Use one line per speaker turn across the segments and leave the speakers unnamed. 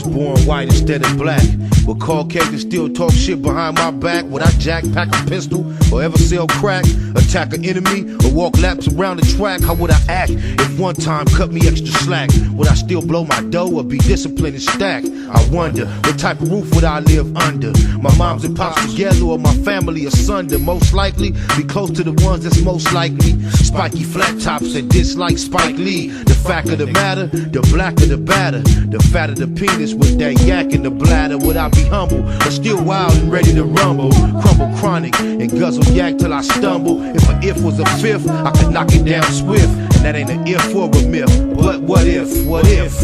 born white instead of black. But Caucasians still talk shit behind my back. Would I jack, pack a pistol, or ever sell crack? Attack an enemy, or walk laps around the track? How would I act if one time cut me extra slack? Would I still blow my dough or be disciplined and stack? I wonder, what type of roof would I live under? My moms and pops together or my family asunder? Most likely, be close to the ones that's most likely. Spiky flat tops that dislike Spike Lee. The fact of the matter, the blacker the batter. The fatter the penis with that yak in the bladder. Would I be humble or still wild and ready to rumble? Crumble chronic and guzzle yak till I stumble. If an if was a fifth, I could knock it down swift. And that ain't an if or a myth. But what if? What if?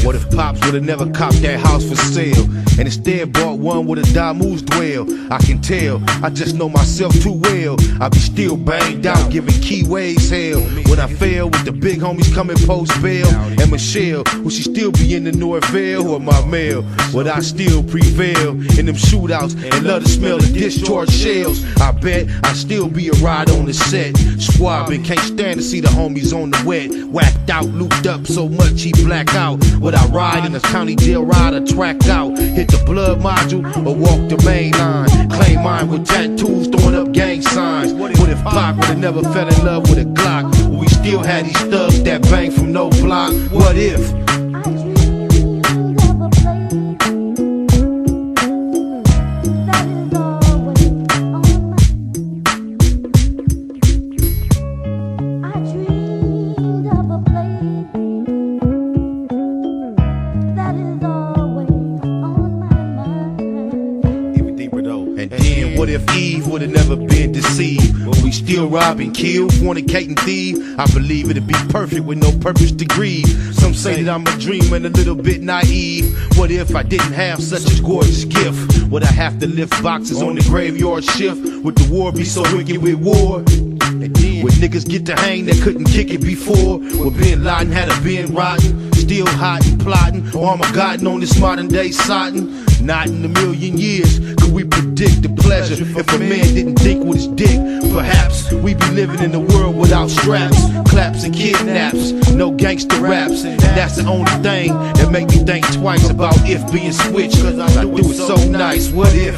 What if Pops would've never copped that house for sale, and instead bought one with a Damu's dwell? I can tell, I just know myself too well. I be still banged out, giving keyways hell. When I fail with the big homies coming post bail. And Michelle, will she still be in the Norvell or my mail? Would I still prevail in them shootouts and love to smell the discharged shells? I bet I'd still be a ride on the set. Squabbing, can't stand to see the homies on the wet. Whacked out, looped up so much he black out. Would I ride in a county jail ride or track out? Hit the blood module or walk the main line? Claim mine with tattoos, throwing up gang signs. What if Pac would've never fell in love with a Glock? Would we still had these thugs that bang from no block? What if? What if Eve would've never been deceived? Would we still rob and kill, fornicate and thieve? I believe it'd be perfect with no purpose to grieve. Some say that I'm a dreamer and a little bit naive. What if I didn't have such a gorgeous gift? Would I have to lift boxes on the graveyard shift? Would the war be so wicked with war? Would niggas get to hang that couldn't kick it before? Would Bin Laden had a been rotten? Still hot and plotting, Armageddon on this modern day sodden? Not in a million years could we predict the pleasure if a man didn't think with his dick. Perhaps we'd be living in a world without straps, claps and kidnaps, no gangster raps. And that's the only thing that make me think twice about if being switched, cause I do it so nice. What if?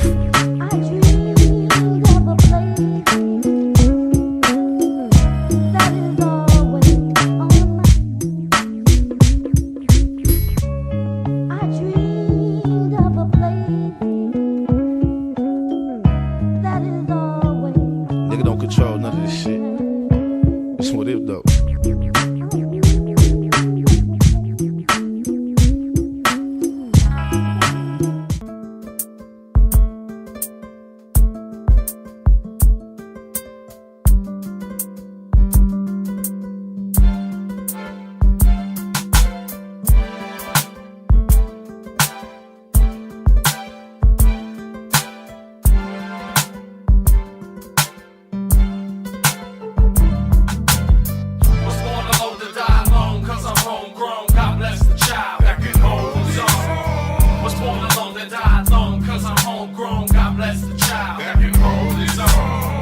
Nigga don't control none of this shit. That's what if though.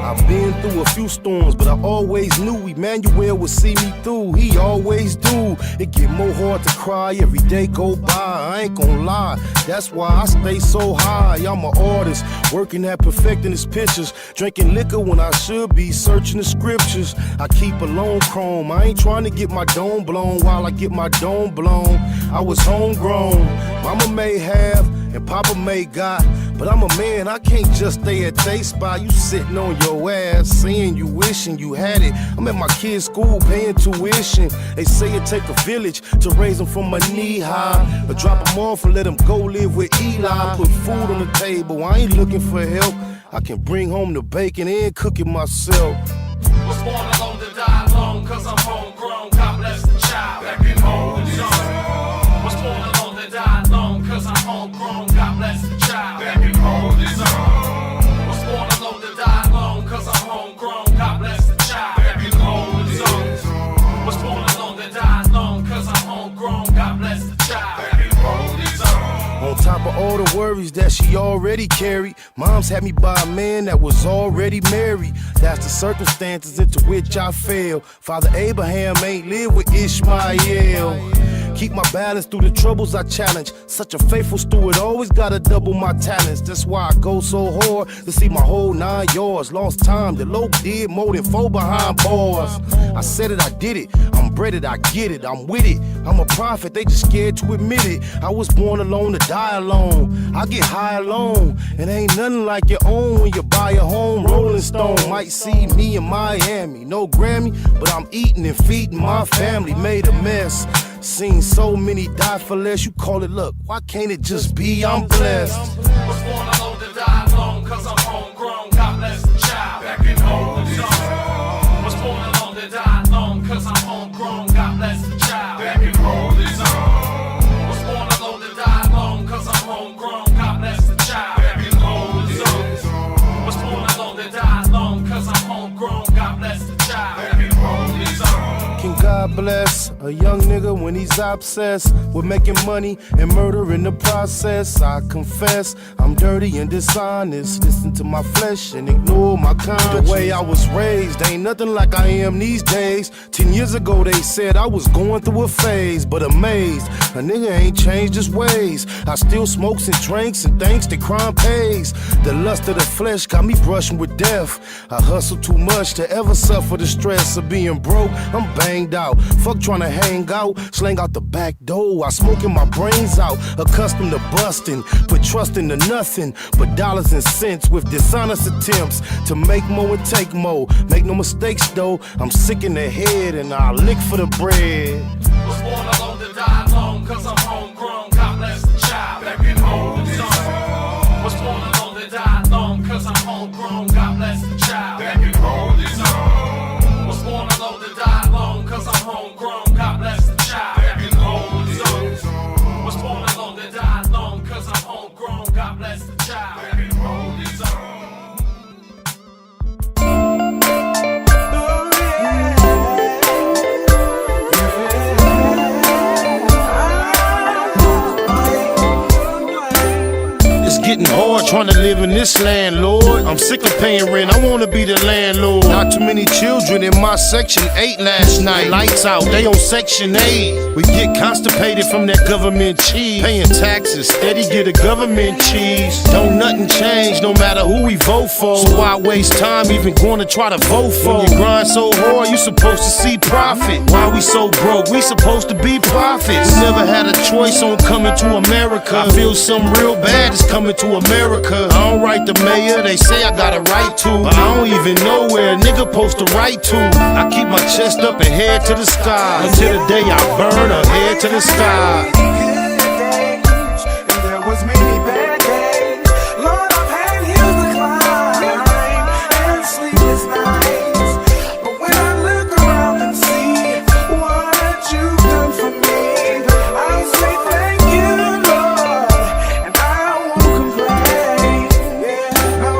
I've been through a few storms, but I always knew Emmanuel would see me through. He always do. It get more hard to cry every day go by. I ain't gon' lie, that's why I stay so high. I'm an artist, working at perfecting his pictures, drinking liquor when I should be searching the scriptures. I keep a lone chrome, I ain't trying to get my dome blown while I get my dome blown. I was homegrown, mama may have and papa may got, but I'm a man, I can't just stay at they spot. You sitting on your ass, saying you wishing you had it. I'm at my kid's school paying tuition. They say it take a village to raise them from a knee high, or drop them off and let them go live with Eli. Put food on the table, I ain't looking for help. I can bring home the bacon and cook it myself.
Was born alone to die alone, cause I'm homegrown. God bless the child that can hold his own. Was born alone to die alone, cause I'm homegrown. God bless the child that can hold his own. Was born alone to die alone, cause I'm homegrown. God bless the child that can hold his own. grown, God bless the child. Back in Police on.
On top of all the worries that she already carried, Mom's had me by a man that was already married. That's the circumstances into which I fell. Father Abraham ain't lived with Ishmael. Keep my balance through the troubles I challenge. Such a faithful steward, always gotta double my talents. That's why I go so hard to see my whole 9 yards. Lost time, the low did more than 4 behind bars. I said it, I did it. I'm breaded, I get it. I'm with it. I'm a prophet, they just scared to admit it. I was born alone to die alone. I get high alone, and ain't nothing like your own when you buy a home. Rolling Stone might see me in Miami. No Grammy, but I'm eating and feeding my family. Made a mess. Seen so many die for less, you call it luck. Why can't it just be I'm blessed?
Was born alone to die alone, cause I'm homegrown, God bless the child. Back in Police on. Was born alone to die alone, cause I'm homegrown, God bless the child. Back in Police on. Was born alone to die alone, cause I'm homegrown, God bless the child. Back in Police on. Was born alone to die alone, cause I'm homegrown, God bless the child. Back in Police on.
Can God bless a young nigga when he's obsessed with making money and murder in the process? I confess I'm dirty and dishonest. Listen to my flesh and ignore my conscience. The way I was raised ain't nothing like I am these days. 10 years ago they said I was going through a phase, but amazed a nigga ain't changed his ways. I still smokes and drinks and thanks to crime pays. The lust of the flesh got me brushing with death. I hustle too much to ever suffer the stress of being broke. I'm banged out, fuck tryna hang out, slang out the back door. I smoking my brains out, accustomed to busting, put trust into nothing but dollars and cents with dishonest attempts to make more and take more. Make no mistakes though, I'm sick in the head and I lick for the bread.
Was born alone to die alone, cause I'm homegrown, God bless the child. Back in Police on. Was born alone to die alone, cause I'm homegrown, God bless the child. Back in Police on. Was born alone to die alone, cause I'm homegrown, God bless the child. Back in Police on. Was born alone to die alone, cause I'm homegrown, God bless the child. Back in Police on.
Getting hard trying to live in this land, Lord. I'm sick of paying rent, I wanna be the landlord. Not too many children in my section 8 last night. Lights out, they on section 8. We get constipated from that government cheese. Paying taxes, steady get a government cheese. Don't nothing change no matter who we vote for. So why waste time even going to try to vote for? When you grind so hard, you supposed to see profit. Why we so broke? We supposed to be prophets. We never had a choice on coming to America. I feel something real bad is coming to America. I don't write the mayor, they say I got a right to, but I don't even know where a nigga supposed to write to. I keep my chest up and head to the sky until the day I burn or head to the sky.
Good days, and there was many bad days. Lord, I've had hills to climb and sleepless nights. But when I look around and see what you've done for me, I'll say thank you, Lord, and I won't complain. Yeah, no.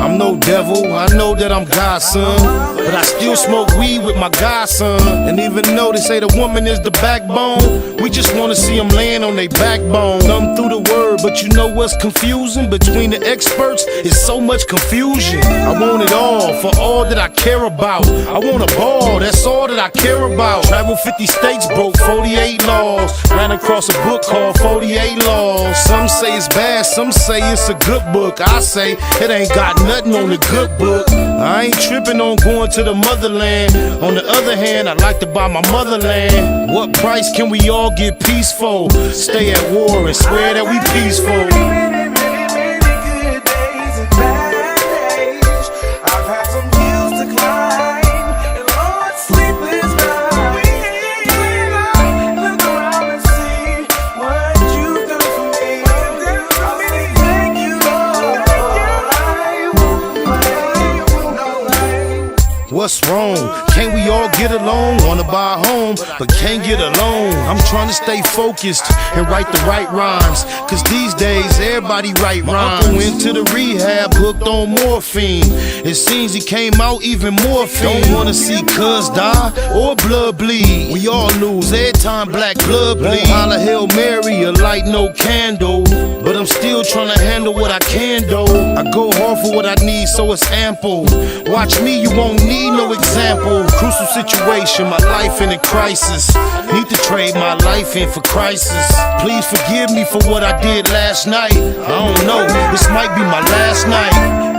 I'm no devil, I know that I'm God's son, but I still smoke weed with my godson. And even though they say the woman is the backbone, we just wanna see them laying on their backbone. Thumb through the word, but you know what's confusing? Between the experts, it's so much confusion. I want it all, for all that I care about. I want a ball, that's all that I care about. Travel 50 states, broke 48 laws. Ran across a book called 48 Laws. Some say it's bad, some say it's a good book. I say it ain't got nothing on the good book. I ain't tripping on going to the motherland. On the other hand, I like to buy my motherland. What price can we all get peaceful? Stay at war and swear that we peaceful.
Many good days and bad days. I've had some hills to climb and Lord, sleepless nights. When I look around and see what you've done for me, I'll say thank you, Lord. I won't complain.
What's wrong? Can't we We all get along, wanna buy a home, but can't get along. I'm trying to stay focused and write the right rhymes, cause these days everybody write rhymes. My uncle went to the rehab, hooked on morphine. It seems he came out even more fiend. Don't wanna see cuz die or blood bleed. We all lose every time black blood bleed. Holla Hail Mary, a light no candle, but I'm still trying to handle what I can do. I go hard for what I need, so it's ample. Watch me, you won't need no example. Crucial situation, my life in a crisis. Need to trade my life in for crisis. Please forgive me for what I did last night. I don't know, this might be my last night.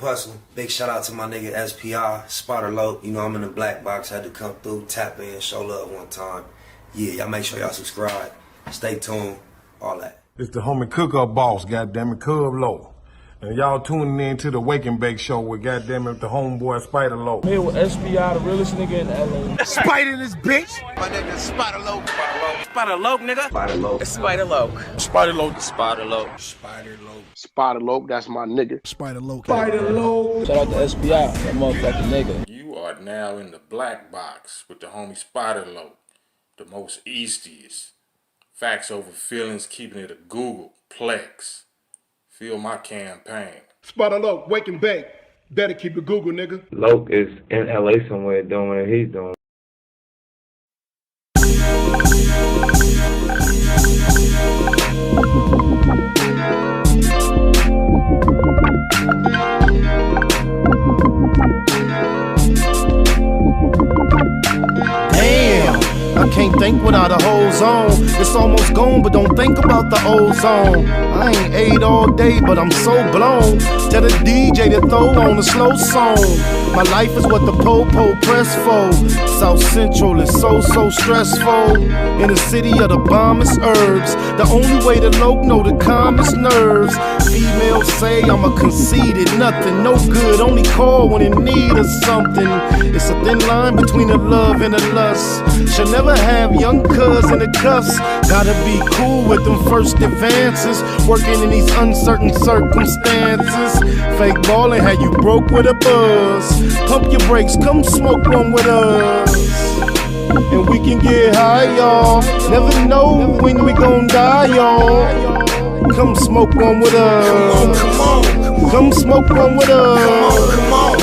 Hustle. Big shout out to my nigga SPI, Spotter Low. You know I'm in the black box, had to come through, tap in, show love one time. Yeah, y'all make sure y'all subscribe, stay tuned, all that.
It's the homie cook-up boss, goddammit, Cub Low. And y'all tuning in to the Wake and Bake Show with goddammit the homeboy Spider Low.
I'm here with SPI, the realest nigga in LA.
Spider this bitch!
My nigga Spider Low.
Spider Low, nigga. Spider Low.
Spider Low.
Spider Low.
Spider Low.
Spider Low.
Spider Low, that's my nigga.
Spider Low.
Spider Low.
Shout out to SPI, that motherfucking nigga.
You are now in the black box with the homie Spider Low, the most eastiest. Facts over feelings, keeping it a Google Plex. Feel my campaign.
Spider Low, Wake and Bake. Better keep it Google, nigga.
Loke is in LA somewhere doing what he's doing.
I can't think without a whole zone. It's almost gone, but don't think about the ozone. I ain't ate all day, but I'm so blown. Tell the DJ to throw on a slow song. My life is what the po-po press for. South Central is so stressful. In the city of the bombest herbs. The only way to loc know the calmest nerves. Females say I'm a conceited nothing. No good, only call when in need of something. It's a thin line between the love and the lust. Should never have young cuz in the cuffs. Gotta be cool with them first advances. Working in these uncertain circumstances. Fake ballin' had you broke with a buzz. Pump your brakes, come smoke one with us. And we can get high, y'all. Never know when we gon' die, y'all. Come smoke one with us.
Come on.
Come smoke one with us.
Come on.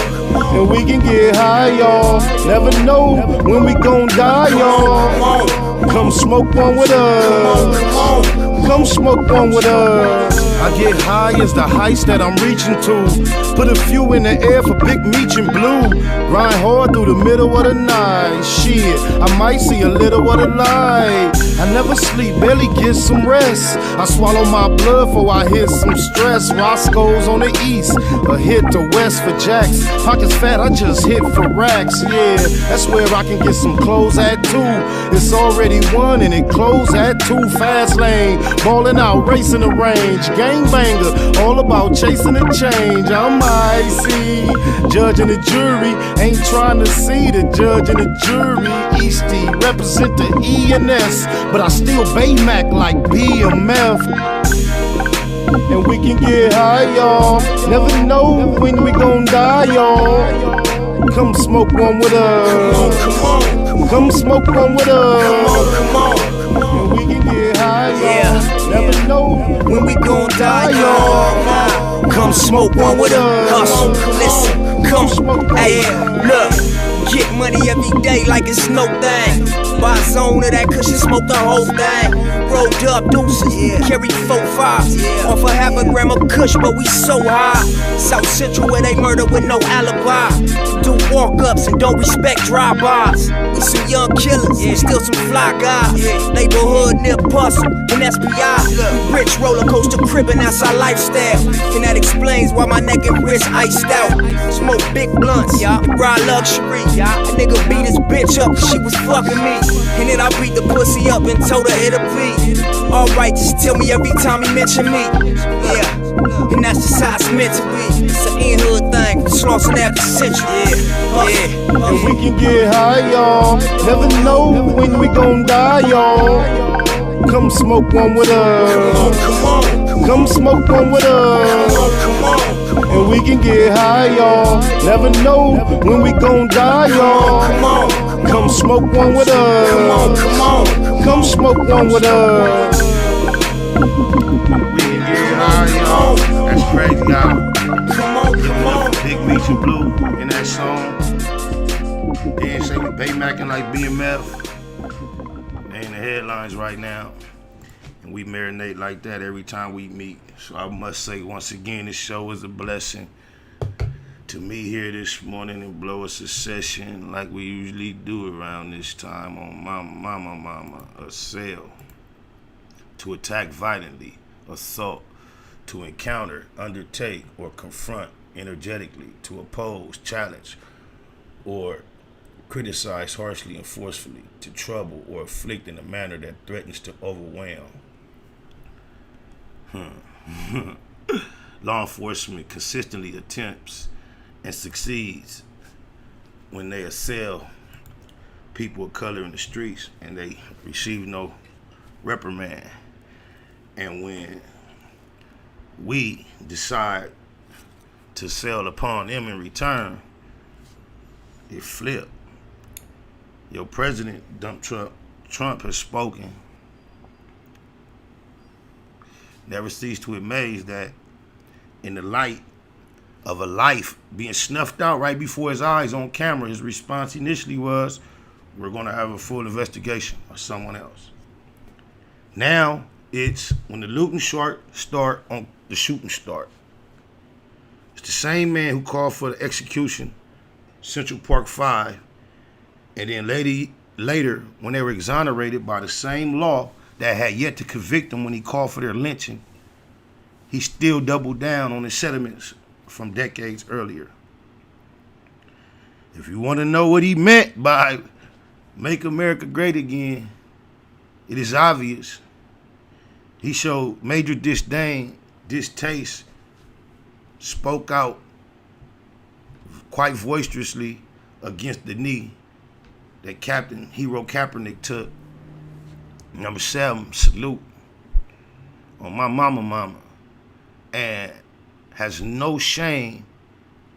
And we can get high, y'all. Never know when we gon' die, y'all. Come smoke one with us. Come smoke one with us. I get high as the heights that I'm reaching to. Put a few in the air for Big Meech and Blue. Grind hard through the middle of the night. Shit, I might see a little of the light. I never sleep, barely get some rest. I swallow my blood before I hit some stress. Roscoe's on the east, a hit to west for jacks. Pockets fat, I just hit for racks. Yeah, that's where I can get some clothes at too. It's already one and it closed at 2. Fast lane, ballin' out, racing the range. Gangbanger, all about chasing the change. I'm icy, judge and the jury ain't trying to see the judge and the jury. Eastie represent the E&S, but I still Baymac like BMF. And we can get high, y'all. Never know when we gon' die, y'all. Come smoke one with us.
Come on.
Come smoke one with us.
Come on.
And we can get high, y'all.
Yeah.
Never know
When we gon' die, y'all. Come smoke one with us. Listen, come smoke. Hey, look. Get money every day like it's no thing. Buy a zone of that cushion, smoke the whole thing. Rolled up deuces, carry 4-5. Off a half a gram of kush, but we so high. South Central where they murder with no alibi. Do walk-ups and don't respect drive-bys. We some young killers, still some fly guys. Neighborhood near Puzzle and SPI. We rich roller coaster cribbing, that's our lifestyle. And that explains why my neck and wrist iced out. Smoke big blunts, ride luxury. A nigga beat his bitch up cause she was fucking me. And then I beat the pussy up and told her it'll be alright, just tell me every time he mention me. Yeah, and that's just how it's meant to be. It's an in-hood thing, Slauson after century. Yeah.
and we can get high, y'all. Never know when we gon' die, y'all. Come smoke one with us.
Come on.
Come smoke one with us.
Come on.
And we can get high, y'all. Never know when we gon' die, y'all.
Come on.
Come smoke one with us.
Come on. Come on.
Come smoke one with us.
We can get high, y'all. That's crazy, y'all.
Come on. Come on.
Big Meech and Blue in that song. Then say we Baymacking like BMF. They in the headlines right now. And we marinate like that every time we meet. So I must say once again, this show is a blessing to me here this morning and blow a secession like we usually do around this time on Mama, ASSAIL. To attack violently, assault, to encounter, undertake, or confront energetically, to oppose, challenge, or criticize harshly and forcefully, to trouble or afflict in a manner that threatens to overwhelm. Law enforcement consistently attempts and succeeds when they assail people of color in the streets and they receive no reprimand. And when we decide to sail upon them in return, it flipped. Your president, Trump has spoken. Never cease to amaze that in the light of a life being snuffed out right before his eyes on camera, his response initially was, we're going to have a full investigation of someone else. Now it's when the looting start on the shooting start. It's the same man who called for the execution, Central Park 5, and then later, when they were exonerated by the same law that had yet to convict him when he called for their lynching, he still doubled down on his sentiments from decades earlier. If you want to know what he meant by make America great again, it is obvious. He showed major disdain, distaste, spoke out quite boisterously against the knee that Captain Hero Kaepernick took. Number 7, salute on my mama, and has no shame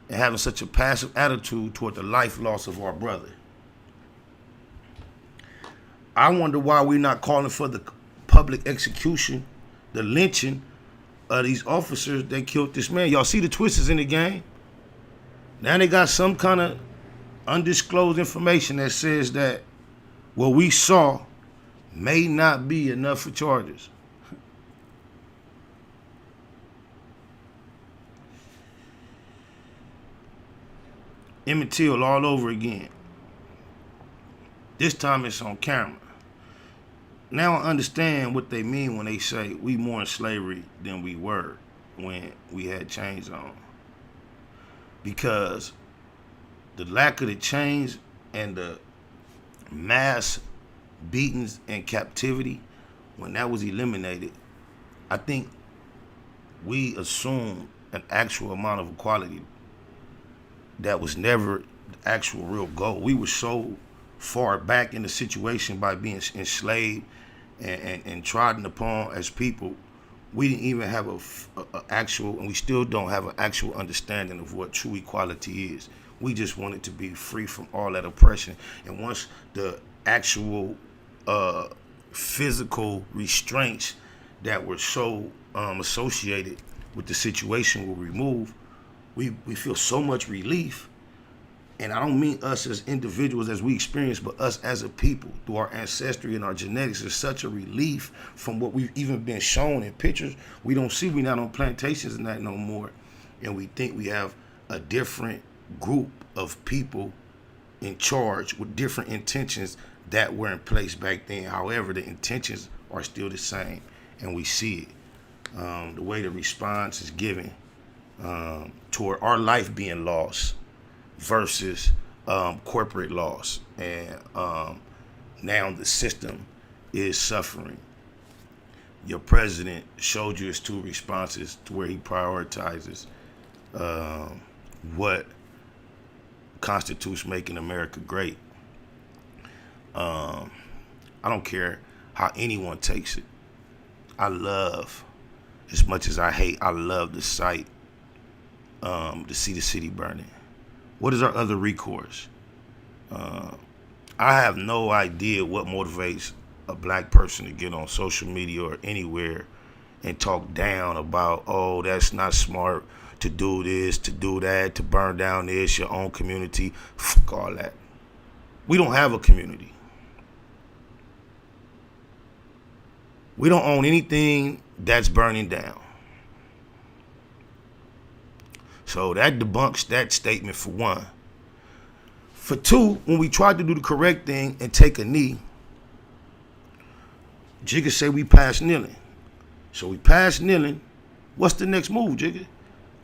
in having such a passive attitude toward the life loss of our brother. I wonder why we're not calling for the public execution, the lynching of these officers that killed this man. Y'all see the twists in the game? Now they got some kind of undisclosed information that says that what we saw may not be enough for charges. Emmett Till all over again. This time it's on camera. Now I understand what they mean when they say we more in slavery than we were when we had chains on. Because the lack of the chains and the mass beatings and captivity, when that was eliminated, I think we assumed an actual amount of equality that was never the actual real goal. We were so far back in the situation by being enslaved and trodden upon as people, we didn't even have a actual, and we still don't have an actual understanding of what true equality is. We just wanted to be free from all that oppression. And once the actual physical restraints that were so associated with the situation were removed, we feel so much relief. And I don't mean us as individuals as we experience, but us as a people through our ancestry and our genetics is such a relief from what we've even been shown in pictures. We don't see, we not on plantations and that no more. And we think we have a different group of people in charge with different intentions that were in place back then. However, the intentions are still the same, and we see it. The way the response is given toward our life being lost versus corporate loss. And now the system is suffering. Your president showed you his two responses to where he prioritizes what constitutes making America great. I don't care how anyone takes it. I love, as much as I hate, I love the sight to see the city burning. What is our other recourse? I have no idea what motivates a black person to get on social media or anywhere and talk down about, oh, that's not smart to do this, to do that, to burn down this, your own community. Fuck all that. We don't have a community. We don't own anything that's burning down. So that debunks that statement for one. For two, when we tried to do the correct thing and take a knee, Jigga say we passed kneeling. So we passed kneeling. What's the next move, Jigga?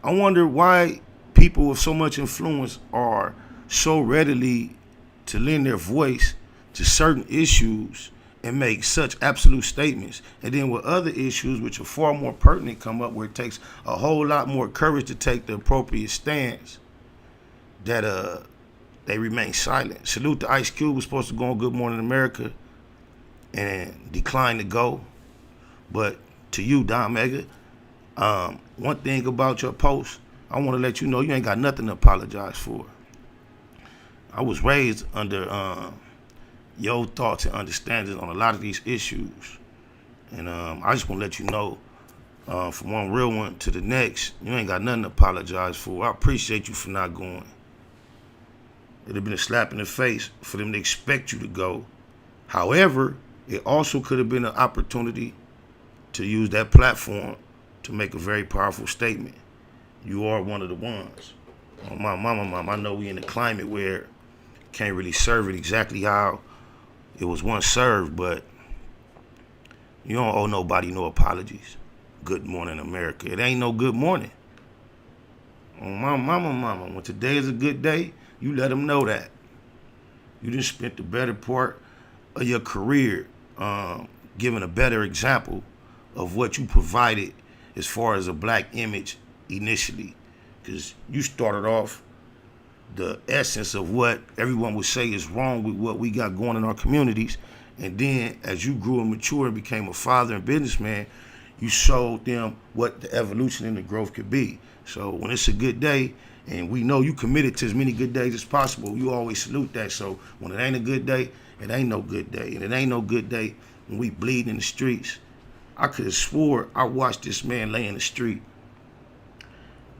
I wonder why people with so much influence are so readily to lend their voice to certain issues and make such absolute statements. And then with other issues, which are far more pertinent, come up where it takes a whole lot more courage to take the appropriate stance, that they remain silent. Salute to Ice Cube, was supposed to go on Good Morning America and declined to go. But to you, Don Mega, one thing about your post, I want to let you know you ain't got nothing to apologize for. I was raised under your thoughts and understandings on a lot of these issues. And I just want to let you know, from one real one to the next, you ain't got nothing to apologize for. I appreciate you for not going. It'd have been a slap in the face for them to expect you to go. However, it also could have been an opportunity to use that platform to make a very powerful statement. You are one of the ones. My mama, I know we in a climate where can't really serve it exactly how it was once served, but you don't owe nobody no apologies. Good morning, America. It ain't no good morning. My mama, when today is a good day, you let them know that. You just spent the better part of your career giving a better example of what you provided as far as a black image initially. Because you started off the essence of what everyone would say is wrong with what we got going in our communities. And then as you grew and matured and became a father and businessman, you showed them what the evolution and the growth could be. So when it's a good day, and we know you committed to as many good days as possible, you always salute that. So when it ain't a good day, it ain't no good day. And it ain't no good day when we bleed in the streets. I could have swore I watched this man lay in the street.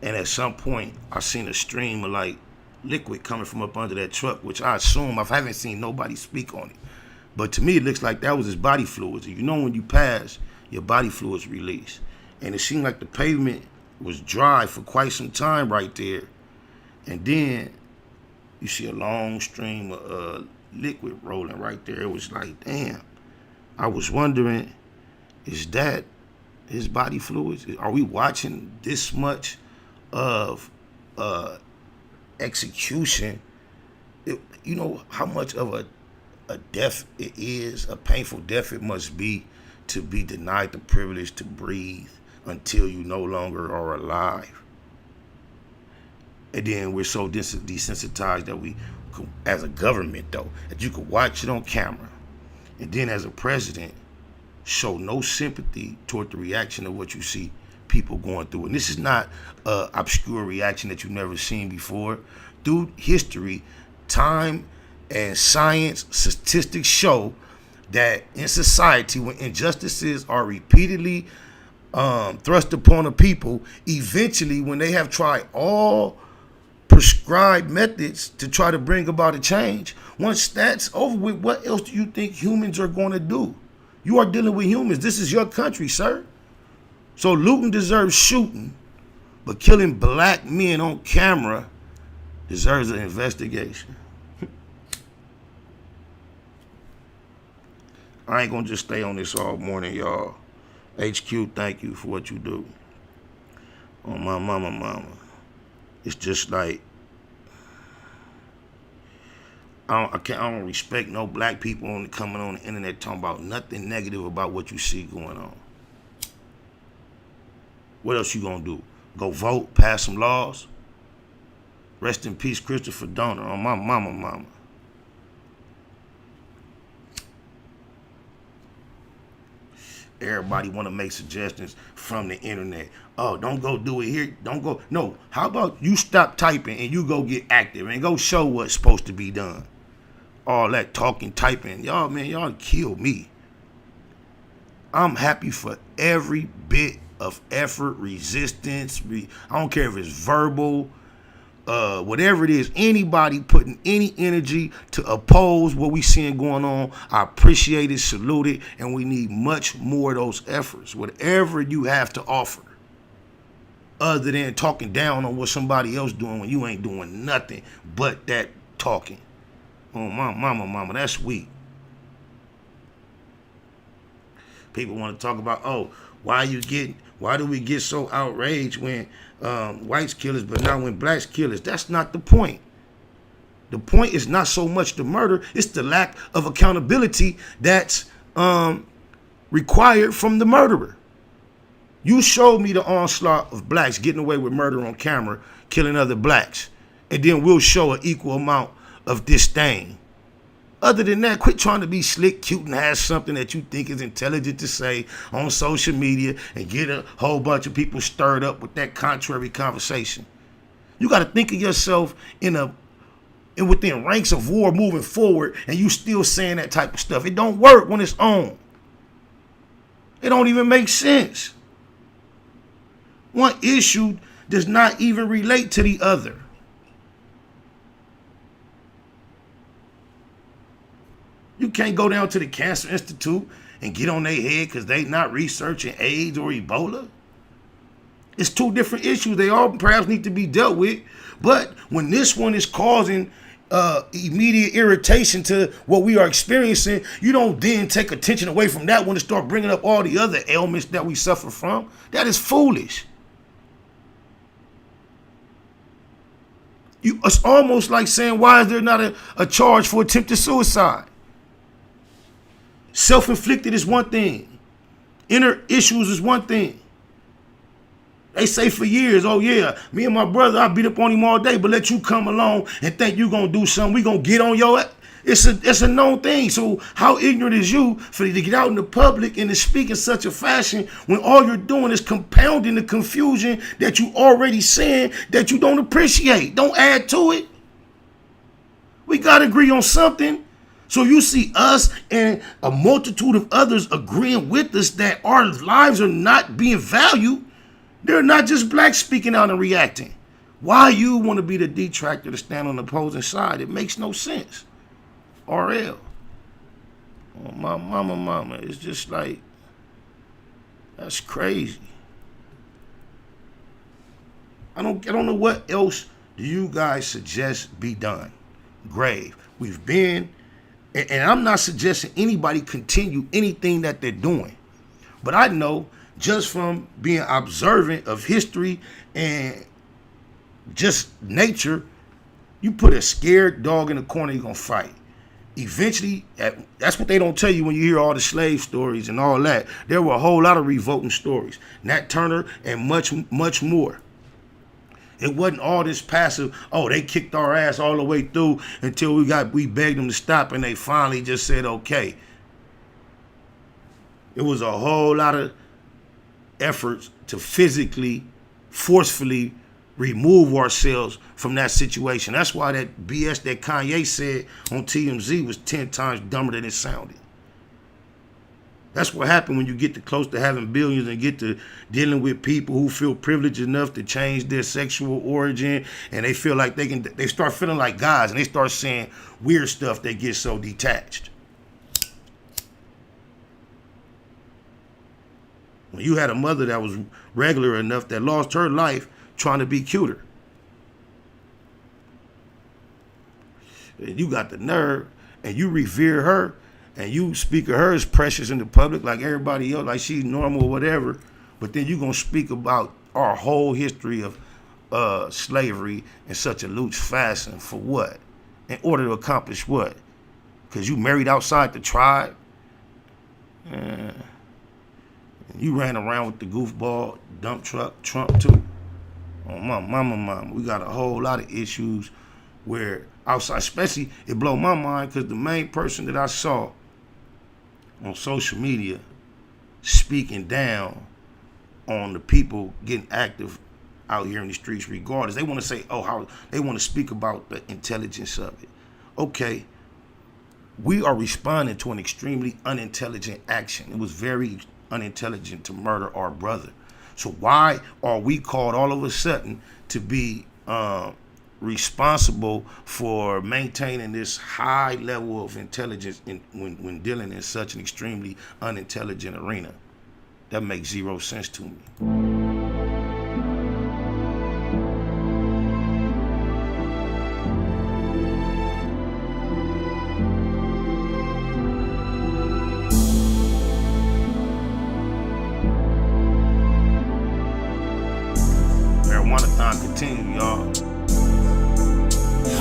And at some point, I seen a stream of like liquid coming from up under that truck, which I assume, I haven't seen nobody speak on it. But to me, it looks like that was his body fluids. You know when you pass, your body fluids release. And it seemed like the pavement was dry for quite some time right there. And then you see a long stream of liquid rolling right there. It was like, damn. I was wondering, is that his body fluids? Are we watching this much of execution? You know how much of a death it is, a painful death it must be to be denied the privilege to breathe until you no longer are alive. And then we're so desensitized that we, as a government though, that you could watch it on camera, and then as a president, show no sympathy toward the reaction of what you see people going through. And this is not an obscure reaction that you've never seen before. Through history, time and science statistics show that in society, when injustices are repeatedly thrust upon a people, eventually when they have tried all prescribed methods to try to bring about a change, once that's over with, what else do you think humans are going to do? You are dealing with humans. This is your country, sir. So looting deserves shooting, but killing black men on camera deserves an investigation. I ain't gonna just stay on this all morning, y'all. HQ, thank you for what you do. On my mama. It's just like, I don't respect no black people coming on the internet talking about nothing negative about what you see going on. What else you gonna do? Go vote, pass some laws? Rest in peace, Christopher Donner, on my mama. Everybody want to make suggestions from the internet. Oh, don't go do it here. Don't go. No, how about you stop typing and you go get active and go show what's supposed to be done. All that talking, typing. Y'all, man, y'all kill me. I'm happy for every bit of effort, resistance. I don't care if it's verbal, whatever it is, anybody putting any energy to oppose what we seeing going on, I appreciate it, salute it, and we need much more of those efforts. Whatever you have to offer, other than talking down on what somebody else doing when you ain't doing nothing but that talking. Oh, my mama, that's weak. People want to talk about, oh, why do we get so outraged when whites kill us, but not when blacks kill us? That's not the point. The point is not so much the murder, it's the lack of accountability that's required from the murderer. You showed me the onslaught of blacks getting away with murder on camera, killing other blacks, and then we'll show an equal amount of disdain. Other than that, quit trying to be slick, cute, and have something that you think is intelligent to say on social media and get a whole bunch of people stirred up with that contrary conversation. You got to think of yourself within ranks of war moving forward, and you still saying that type of stuff. It don't work when it's on. It don't even make sense. One issue does not even relate to the other. You can't go down to the Cancer Institute and get on their head because they not researching AIDS or Ebola. It's two different issues. They all perhaps need to be dealt with. But when this one is causing immediate irritation to what we are experiencing, you don't then take attention away from that one and start bringing up all the other ailments that we suffer from. That is foolish. It's almost like saying, why is there not a charge for attempted suicide? Self-inflicted is one thing. Inner issues is one thing. They say for years, oh yeah, me and my brother, I beat up on him all day, but let you come along and think you gonna do something, we gonna get on your ass. It's a known thing. So how ignorant is you for you to get out in the public and to speak in such a fashion when all you're doing is compounding the confusion that you already saying that you don't appreciate. Don't add to it. We gotta agree on something. So you see us and a multitude of others agreeing with us that our lives are not being valued. They're not just blacks speaking out and reacting. Why you want to be the detractor to stand on the opposing side? It makes no sense. RL. Oh, my mama. It's just like, that's crazy. I don't know what else do you guys suggest be done. Grave. We've been And I'm not suggesting anybody continue anything that they're doing. But I know just from being observant of history and just nature, you put a scared dog in the corner, you're going to fight. Eventually, that's what they don't tell you when you hear all the slave stories and all that. There were a whole lot of revolting stories. Nat Turner and much, much more. It wasn't all this passive, oh, they kicked our ass all the way through until we begged them to stop and they finally just said, okay. It was a whole lot of efforts to physically, forcefully remove ourselves from that situation. That's why that BS that Kanye said on TMZ was 10 times dumber than it sounded. That's what happened when you get to close to having billions and get to dealing with people who feel privileged enough to change their sexual origin, and they feel like they start feeling like gods, and they start saying weird stuff. They get so detached. When you had a mother that was regular enough that lost her life trying to be cuter, and you got the nerve and you revere her and you speak of her as precious in the public like everybody else, like she's normal or whatever, but then you're going to speak about our whole history of slavery in such a loose fashion for what? In order to accomplish what? Because you married outside the tribe? You ran around with the goofball dump truck Trump too. Oh, mama, we got a whole lot of issues where outside, especially it blow my mind because the main person that I saw on social media speaking down on the people getting active out here in the streets regardless. They want to say, how they want to speak about the intelligence of it. Okay, we are responding to an extremely unintelligent action. It was very unintelligent to murder our brother. So why are we called all of a sudden to be responsible for maintaining this high level of intelligence when dealing in such an extremely unintelligent arena? That makes zero sense to me. Marijuana time continue, y'all.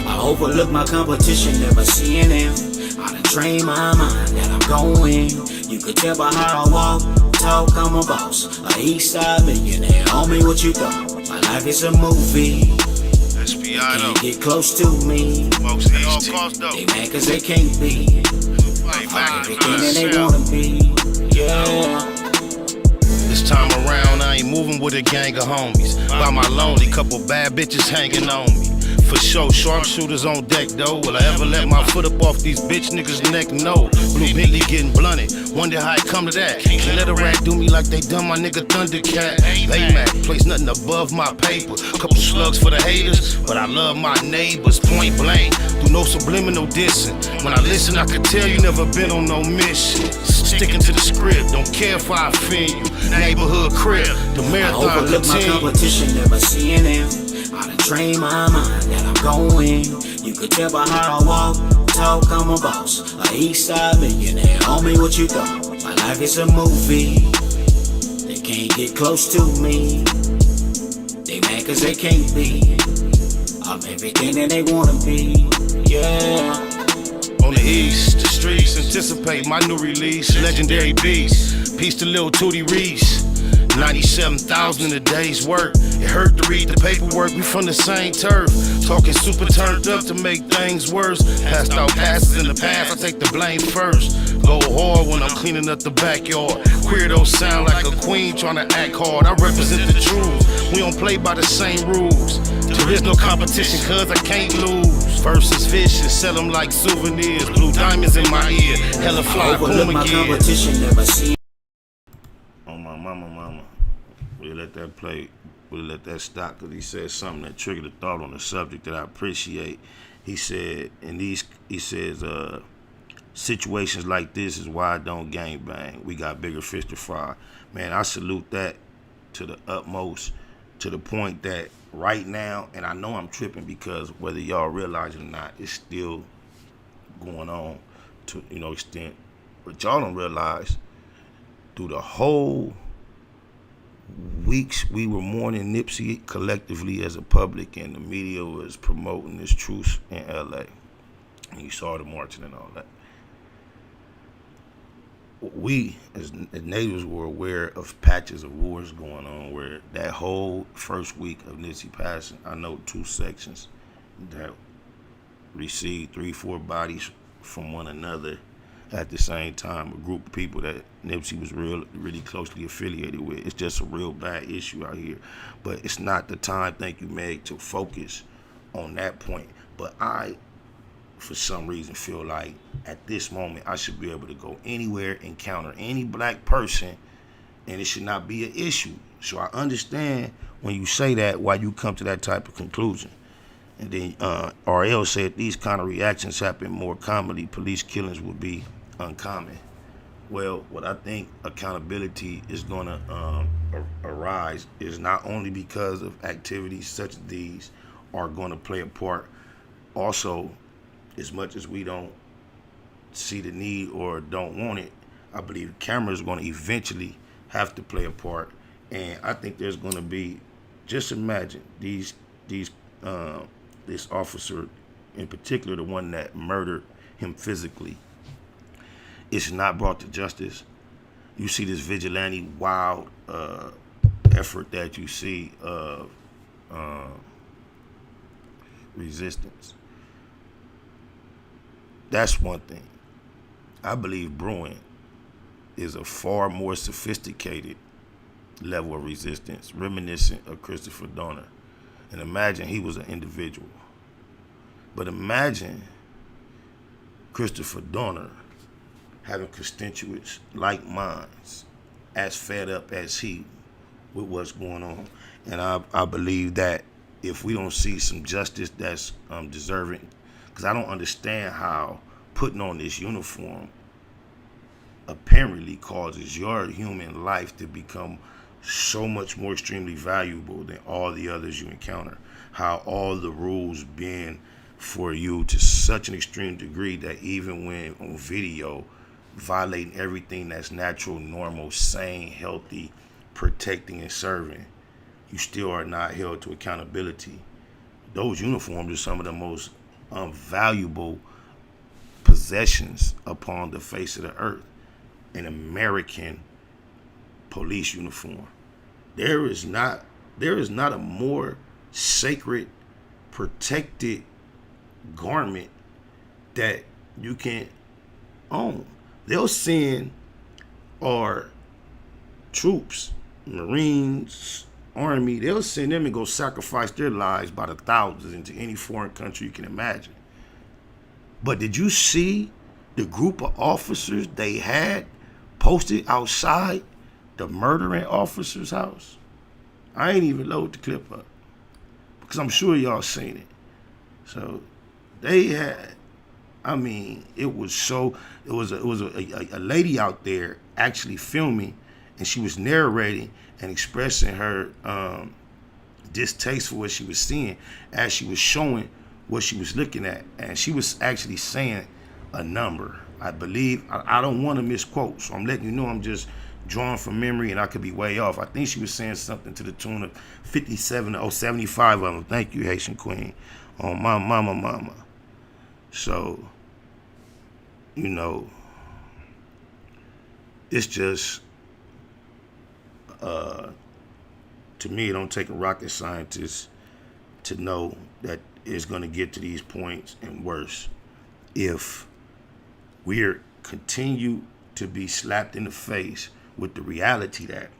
I overlook my competition, never seeing them. I done trained my mind that I'm going. You could tell by how I walk, talk, I'm a boss. A east side millionaire, homie, what you thought? My life is a movie. Can't get close to me. They mad cause they can't be. I'm everything that they wanna be. Yeah.
This time around, I ain't moving with a gang of homies. By my lonely, couple bad bitches hanging on me. For sure, sharpshooters on deck though. Will I ever let my foot up off these bitch niggas' neck? No. Blue Bentley getting blunted. Wonder how it come to that. Can't let a rat do me like they done my nigga Thundercat. Baymax, place nothing above my paper. Couple slugs for the haters, but I love my neighbors. Point blank, do no subliminal dissing. When I listen, I could tell you never been on no mission. Sticking to the script, don't care if I offend you. Neighborhood crib, the marathon
I overlook my competition, never seeing them. I done trained my mind that I'm going. You could tell by how I walk, talk, I'm a boss. A east side millionaire, homie, what you thought? My life is a movie. They can't get close to me. They mad cause they can't be. I'm everything that they wanna be. Yeah.
On the east, the streets anticipate my new release, Legendary Beast. Peace to Lil Tootie Reese. 97,000 in a day's work. It hurt to read the paperwork, we from the same turf. Talking super turned up to make things worse. Passed out passes in the past, I take the blame first. Go hard when I'm cleaning up the backyard. Queerdos sound like a queen trying to act hard. I represent the truth, we don't play by the same rules. There is no competition cause I can't lose. First is vicious, sell them like souvenirs. Blue diamonds in my ear, hella fly, boom again.
Competition, never see.
Mama. We'll let that play. We'll let that stop because he said something that triggered a thought on the subject that I appreciate. He said, situations like this is why I don't gangbang. We got bigger fish to fry. Man, I salute that to the utmost, to the point that right now, and I know I'm tripping because whether y'all realize it or not, it's still going on. to extent. But y'all don't realize through the whole weeks we were mourning Nipsey collectively as a public, and the media was promoting this truce in LA. And you saw the marching and all that. We, as natives, were aware of patches of wars going on where that whole first week of Nipsey passing, I know 2 sections that received 3-4 bodies from one another at the same time, a group of people that Nipsey was really closely affiliated with. It's just a real bad issue out here. But it's not the time, thank you, Meg, to focus on that point. But I, for some reason, feel like at this moment I should be able to go anywhere, encounter any black person, and it should not be an issue. So I understand when you say that, why you come to that type of conclusion. And then RL said these kind of reactions happen more commonly. Police killings would be uncommon. Well, what I think accountability is going to arise is not only because of activities such as these are going to play a part. Also, as much as we don't see the need or don't want it, I believe cameras are going to eventually have to play a part. And I think there's going to be, just imagine this officer in particular, the one that murdered him physically, is not brought to justice. You see this vigilante wild effort that you see of resistance. That's one thing. I believe brewing is a far more sophisticated level of resistance, reminiscent of Christopher Donner. And imagine he was an individual. But imagine Christopher Donner having constituents like minds, as fed up as he with what's going on. And I believe that if we don't see some justice that's deserving, because I don't understand how putting on this uniform apparently causes your human life to become so much more extremely valuable than all the others you encounter. How all the rules bend for you to such an extreme degree that even when on video, violating everything that's natural, normal, sane, healthy, protecting and serving, you still are not held to accountability. Those uniforms are some of the most valuable possessions upon the face of the earth. An American police uniform. There is not a more sacred, protected garment that you can own. They'll send our troops, Marines, Army, they'll send them and go sacrifice their lives by the thousands into any foreign country you can imagine. But did you see the group of officers they had posted outside the murdering officer's house? I ain't even load the clip up because I'm sure y'all seen it. So they had, it was a lady out there actually filming, and she was narrating and expressing her distaste for what she was seeing as she was showing what she was looking at. And she was actually saying a number. I believe, I don't want to misquote, so I'm letting you know I'm just drawing from memory and I could be way off. I think she was saying something to the tune of 57 or 75 of them. Thank you, Haitian Queen. Oh, my mama. So, it's just, to me, it don't take a rocket scientist to know that it's going to get to these points and worse if we're continue to be slapped in the face with the reality that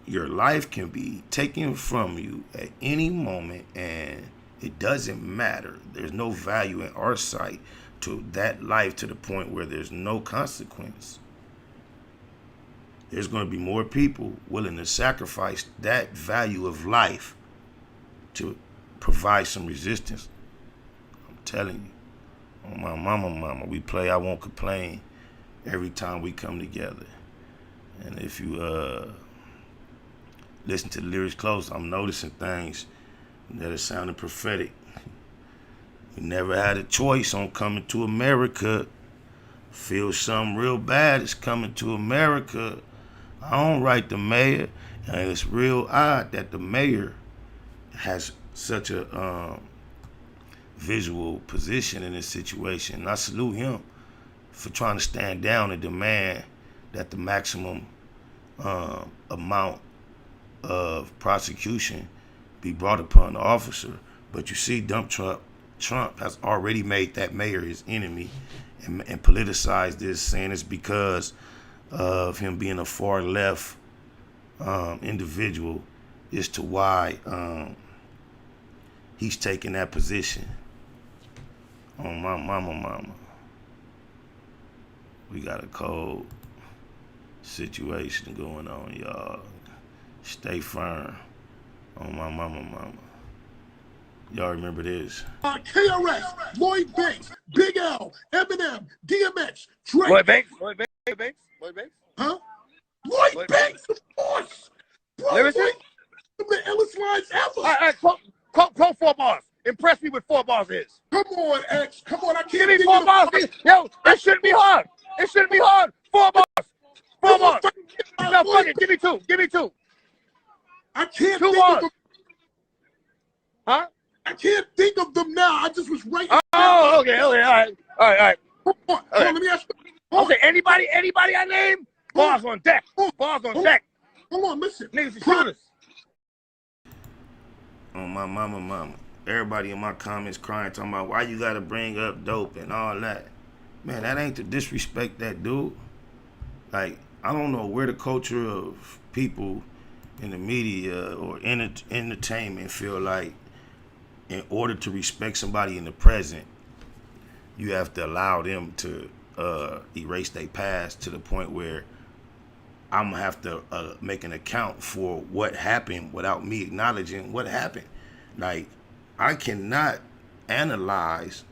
your life can be taken from you at any moment and it doesn't matter. There's no value in our sight to that life to the point where there's no consequence. There's going to be more people willing to sacrifice that value of life to provide some resistance. I'm telling you. Oh, my mama, we play I Won't Complain every time we come together. And if you listen to the lyrics close, I'm noticing things that are sounding prophetic. We never had a choice on coming to America. Feel something real bad is coming to America. I don't write the mayor, and it's real odd that the mayor has such a visual position in this situation. And I salute him for trying to stand down and demand that the maximum amount of prosecution be brought upon the officer. But you see, Trump has already made that mayor his enemy and politicized this, saying it's because of him being a far left individual as to why he's taking that position. On my mama. We got a cold situation going on, y'all. Stay firm. On my mama. Y'all remember this?
KRS, Lloyd Banks, Big L, Eminem, DMX, Drake.
Lloyd Banks?
Huh? Lloyd Banks, of course. Bro,
Lyricist?
the illest lines ever.
All right, quote 4 bars. Impress me with 4 bars is.
Come on, X. Come on, I can't
Give me
think
4
of
bars. Yo, it shouldn't be hard. 4 bars. 4 bars. No, fuck it. Give me two.
I can't
2
think
bars.
of them.
Huh?
I can't think of them now. I just was writing.
Oh, okay. All right.
Hold on, let me ask you.
Okay, anybody I name? Bars on deck. Bars on deck.
Hold on, listen.
Niggas are shooters.
On my mama. Everybody in my comments crying, talking about why you gotta bring up dope and all that. Man, that ain't to disrespect that dude. Like, I don't know where the culture of people in the media or entertainment feel like in order to respect somebody in the present, you have to allow them to erase their past to the point where I'm gonna have to make an account for what happened without me acknowledging what happened. Like, I cannot analyze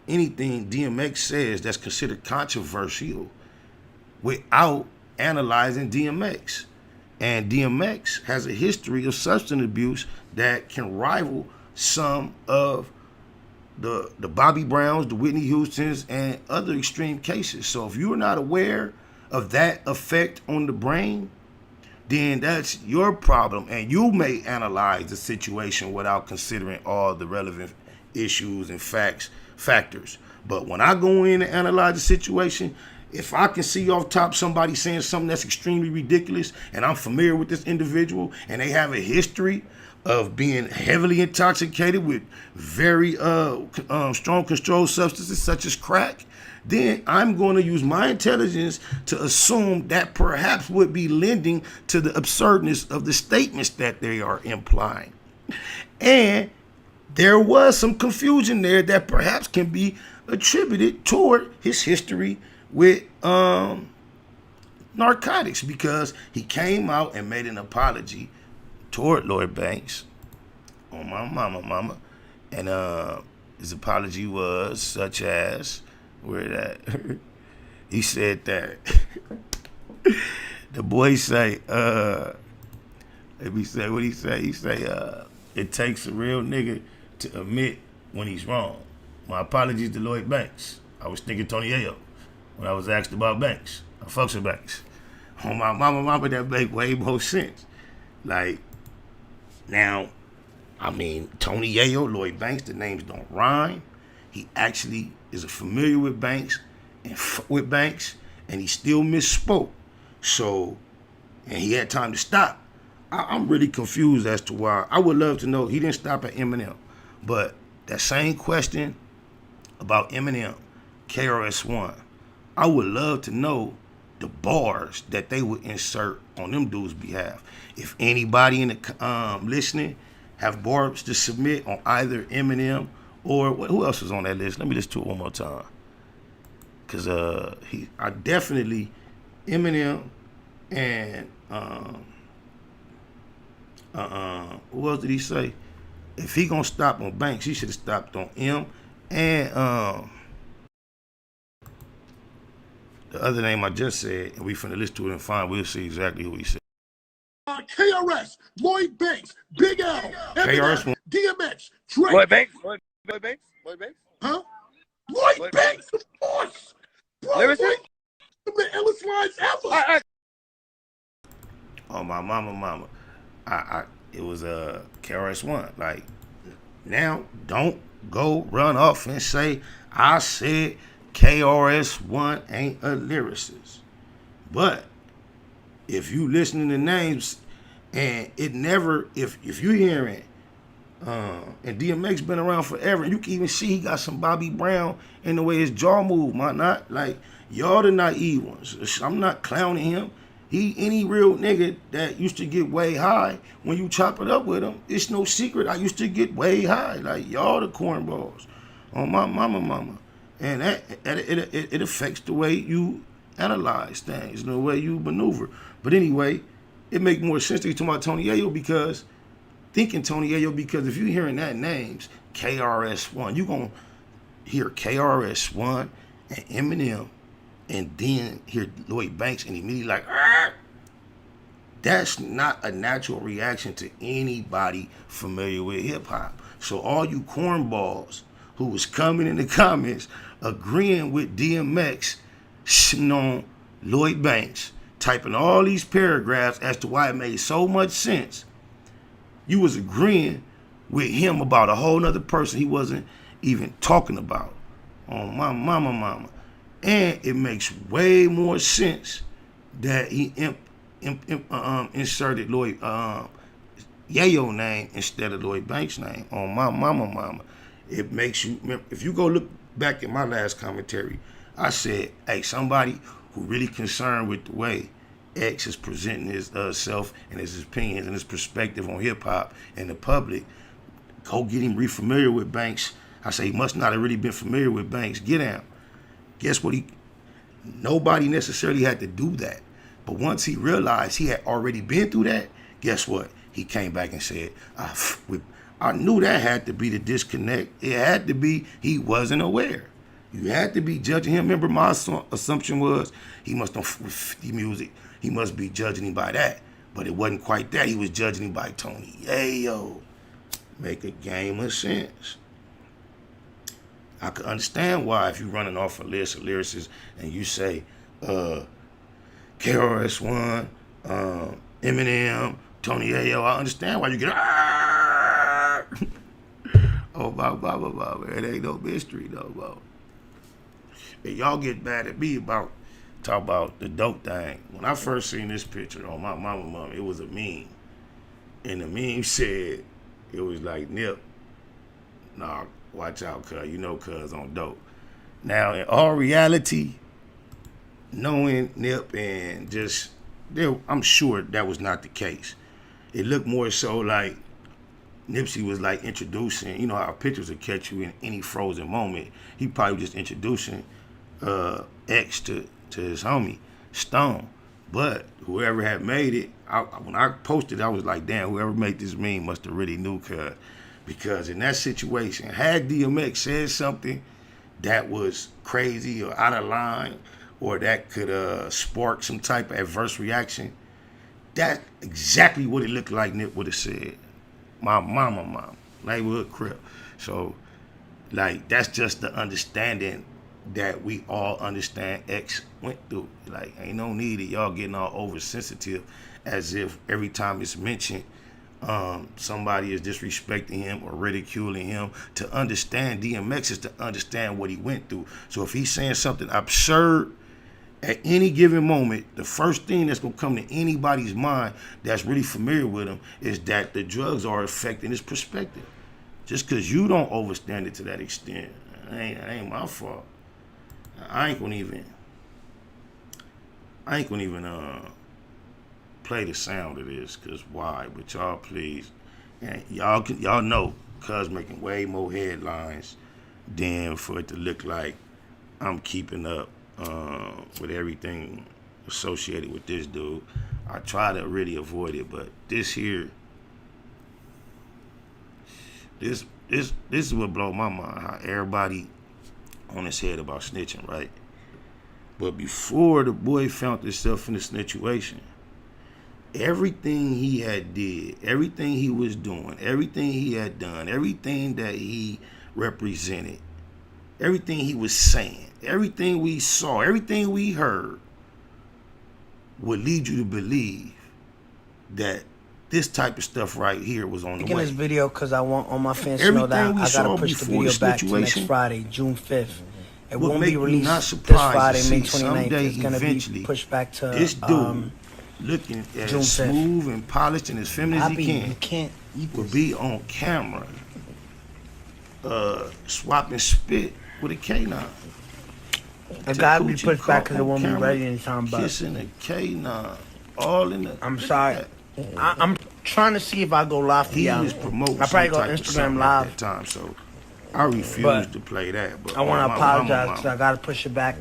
anything DMX says that's considered controversial without analyzing DMX. And DMX has a history of substance abuse that can rival some of the Bobby Browns, the Whitney Houstons, and other extreme cases. So if you're not aware of that effect on the brain, then that's your problem. And you may analyze the situation without considering all the relevant issues and factors. But when I go in and analyze the situation, if I can see off top somebody saying something that's extremely ridiculous, and I'm familiar with this individual, and they have a history of being heavily intoxicated with very strong controlled substances such as crack, then I'm going to use my intelligence to assume that perhaps would be lending to the absurdness of the statements that they are implying. And there was some confusion there that perhaps can be attributed toward his history with narcotics, because he came out and made an apology toward Lloyd Banks, on my mama, and his apology was such as, where that he said that the boy say, let me say what he say. He say, it takes a real nigga to admit when he's wrong. My apologies to Lloyd Banks. I was thinking Tony Ayo when I was asked about Banks. I fucks with Banks. On my mama, that make way more sense. Like, now, I mean, Tony Ayo, Lloyd Banks, the names don't rhyme. He actually is familiar with Banks and he still misspoke. So, and he had time to stop. I'm really confused as to why. I would love to know. He didn't stop at Eminem, but that same question about Eminem, KRS-One, I would love to know the bars that they would insert on them dudes' behalf. If anybody in the listening have bars to submit on either Eminem or who else was on that list? Let me just do it one more time, cause I definitely Eminem and who else did he say? If he gonna stop on Banks, he should have stopped on M and the other name I just said, and we finna listen to it and find, we'll see exactly who he said.
KRS, Lloyd Banks, Big L, Eminem, DMX, Drake.
Lloyd Banks?
Huh? Lloyd Banks, of course. Bro,
Lyricist?
Lloyd, the illest lines ever.
Oh, my mama. It was KRS-One. Like, now, don't go run off and say, I said KRS-One ain't a lyricist. But if you listening to names and it never, if you hearing, and DMX been around forever, and you can even see he got some Bobby Brown in the way his jaw move, might not? Like, y'all the naive ones. I'm not clowning him. He any real nigga that used to get way high, when you chop it up with him, it's no secret I used to get way high. Like, y'all the cornballs on my mama. And it affects the way you analyze things, the way you maneuver. But anyway, it make more sense to you talking about Tony Yayo because if you're hearing that names, KRS-One, you're going to hear KRS-One and Eminem and then hear Lloyd Banks and immediately like, Argh! That's not a natural reaction to anybody familiar with hip-hop. So all you cornballs who was coming in the comments agreeing with DMX, shitting on Lloyd Banks, typing all these paragraphs as to why it made so much sense, you was agreeing with him about a whole nother person he wasn't even talking about. On my mama. And it makes way more sense that he inserted Lloyd Yayo name instead of Lloyd Banks' name. On my mama. It makes you, if you go look back at my last commentary, I said, hey, somebody who really concerned with the way X is presenting his self and his opinions and his perspective on hip-hop and the public, go get him re-familiar with Banks. I say he must not have really been familiar with Banks. Get him. Guess what? Nobody necessarily had to do that. But once he realized he had already been through that, guess what? He came back and said, I knew that had to be the disconnect. It had to be he wasn't aware. You had to be judging him. Remember, my assumption was he must know 50 music. He must be judging him by that. But it wasn't quite that. He was judging him by Tony Yayo. Make a game of sense. I could understand why if you're running off a list of lyricists and you say KRS-One, Eminem, Tony Yayo, I understand why you get oh, blah. It ain't no mystery, though, bro. And y'all get mad at me about talk about the dope thing. When I first seen this picture on my mama, it was a meme. And the meme said, it was like, Nip, nah, watch out, cuz, you know cuz on dope. Now, in all reality, knowing Nip and just, I'm sure that was not the case. It looked more so like Nipsey was like introducing, you know how pictures will catch you in any frozen moment. He probably was just introducing X to his homie, Stone. But whoever had made it, when I posted, I was like, damn, whoever made this meme must have really knew, cuz. Because in that situation, had DMX said something that was crazy or out of line, or that could spark some type of adverse reaction, that's exactly what it looked like Nip would have said. My mama, neighborhood crib. So, like, that's just the understanding that we all understand X went through. Like, ain't no need of y'all getting all oversensitive as if every time it's mentioned, somebody is disrespecting him or ridiculing him. To understand DMX is to understand what he went through. So if he's saying something absurd at any given moment, the first thing that's going to come to anybody's mind that's really familiar with him is that the drugs are affecting his perspective. Just because you don't understand it to that extent, it ain't my fault. I ain't gonna even play the sound of this, cause why? But y'all please, and y'all know, cuz making way more headlines than for it to look like I'm keeping up with everything associated with this dude. I try to really avoid it, but this here, this is what blow my mind. How everybody on his head about snitching, right? But before the boy found himself in the situation, everything he had did, everything he was doing, everything he had done, everything that he represented everything he was saying, everything we saw, everything we heard would lead you to believe that this type of stuff right here was on the way.
Making this video because I want all my fans to know that I gotta push the video back to next Friday, June 5th. It won't be released this Friday, May 29th. It's gonna be pushed back to
this dude looking as
June 5th.
smooth and polished and as feminine as he
You can't eat
will be on camera swapping spit with a canine.
It gotta be pushed back because it won't be ready in time. But
kissing a canine, all in the.
I'm sorry. I'm trying to see if I go live for y'all.
was promoting
I probably go
some type of
Instagram
something
live.
at that time, so I refuse to play that. But
I want to apologize because I gotta push it back.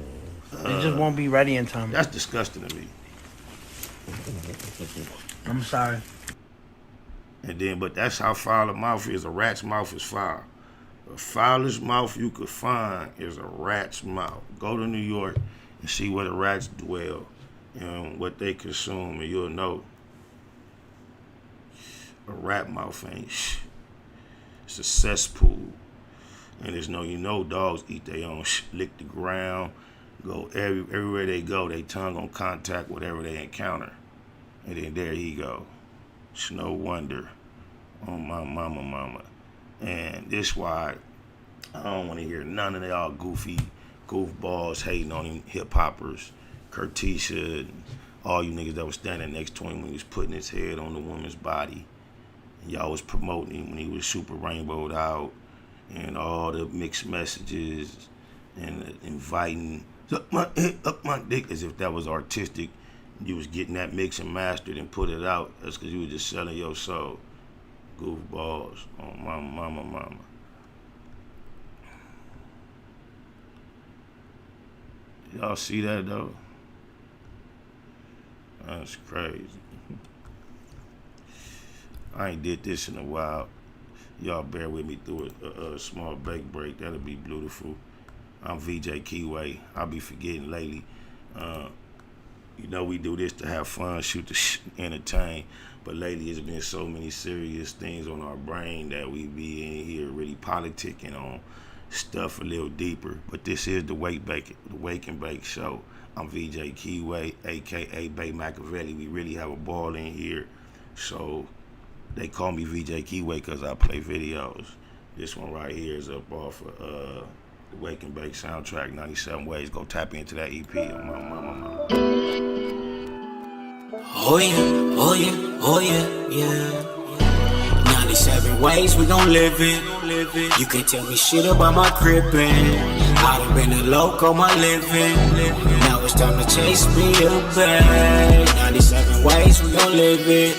It just won't be ready in time.
That's disgusting to me.
I'm sorry.
And then, but that's how foul a mouth is. A rat's mouth is foul. The foulest mouth you could find is a rat's mouth. Go to New York and see where the rats dwell and what they consume, and you'll know. A rat mouth ain't it's a cesspool. And there's no, dogs eat their own lick the ground, go everywhere they go, they tongue on contact whatever they encounter. And then there he go. It's no wonder. Oh my mama. And this why I don't want to hear none of y'all goofballs hating on him, hip hoppers, Curtisha, and all you niggas that was standing next to him when he was putting his head on the woman's body. And y'all was promoting him when he was super rainbowed out, and all the mixed messages and inviting up my dick as if that was artistic. You was getting that mix and mastered and put it out. That's because you were just selling your soul. Goofballs. Oh, mama. Y'all see that, though? That's crazy. I ain't did this in a while. Y'all bear with me through a small break. That'll be beautiful. I'm VJ Keyway. I'll be forgetting lately. We do this to have fun, shoot to entertain. But lately, it's been so many serious things on our brain that we be in here really politicking on stuff a little deeper. But this is the Wake and Bake Show. I'm VJ Keyway, a.k.a. Bay Machiavelli. We really have a ball in here. So they call me VJ Keyway because I play videos. This one right here is up off of the Wake and Bake soundtrack, 97 Ways. Go tap into that EP.
Oh yeah. 97 ways we gon' live it. You can't tell me shit about my crippin'. I done been a loco my living. Now it's time to chase me a bag. 97 ways we gon' live it.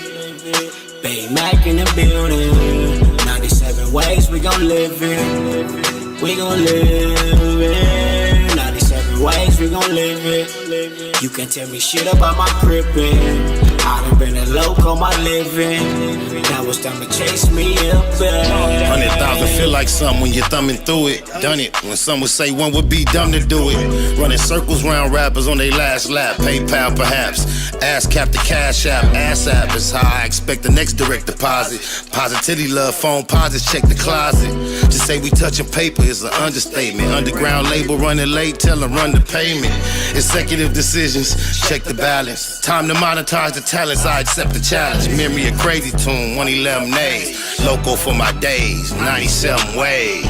Bay Mac in the building. 97 ways we gon' live it. We gon' live it. 97 ways we gon' live it. You can't tell me shit about my crippin'. I done been a loco my living. Now it's time to chase me up.
100,000 feel like something when you're thumbing through it. Done it when some would say one would be dumb to do it. Running circles round rappers on their last lap. PayPal perhaps. Ass cap the cash app. Ass app is how I expect the next direct deposit. Positivity love phone posits. Check the closet. Just say we touching paper is an understatement. Underground label running late. Tell them run the payment. Executive decisions. Check the balance. Time to monetize the talents. I accept the challenge. Memory a crazy tune. 111 days. Local for my days. 97 ways.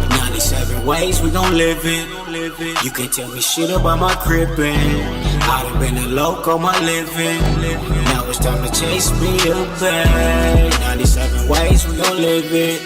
97 ways we gon' live it. You can't tell me shit about my crippin'. I done been a loco my living. Now it's time to chase me a bag. 97 ways we gon' live it.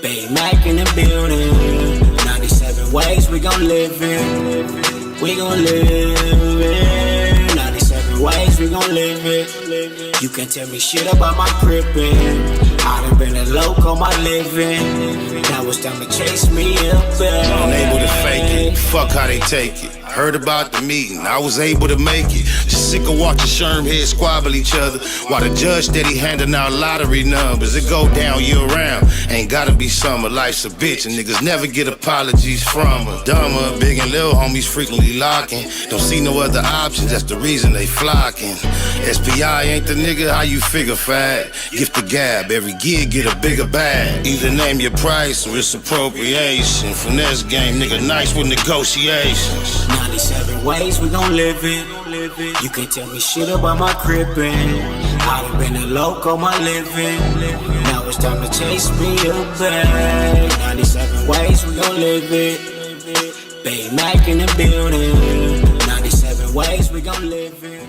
Bay Mac in the building. 97 ways we gon' live it. We gon' live it. 97 ways we gon' live it. You can't tell me shit about my crippin'. I done been a loco my living. Now it's time to chase me up.
Unable to fake it. Fuck how they take it.
Heard about the meeting, I was able to make it. Just sick of watching Sherm heads squabble each other while the judge steady handing out lottery numbers. It go down year round, ain't gotta be summer. Life's a bitch and niggas never get apologies from her. Dumber, big and little homies frequently locking. Don't see no other options, that's the reason they flocking. SPI ain't the nigga, how you figure fat? Gift the gab, every gig get a bigger bag. Either name your price or it's appropriation. Finesse game, nigga nice with negotiations.
97 ways we gon' live it. You can't tell me shit about my crippin'. I done been a loco my living. Now it's time to chase me a bag. 97 ways we gon' live it. Big Mac in the building. 97 ways we gon' live it.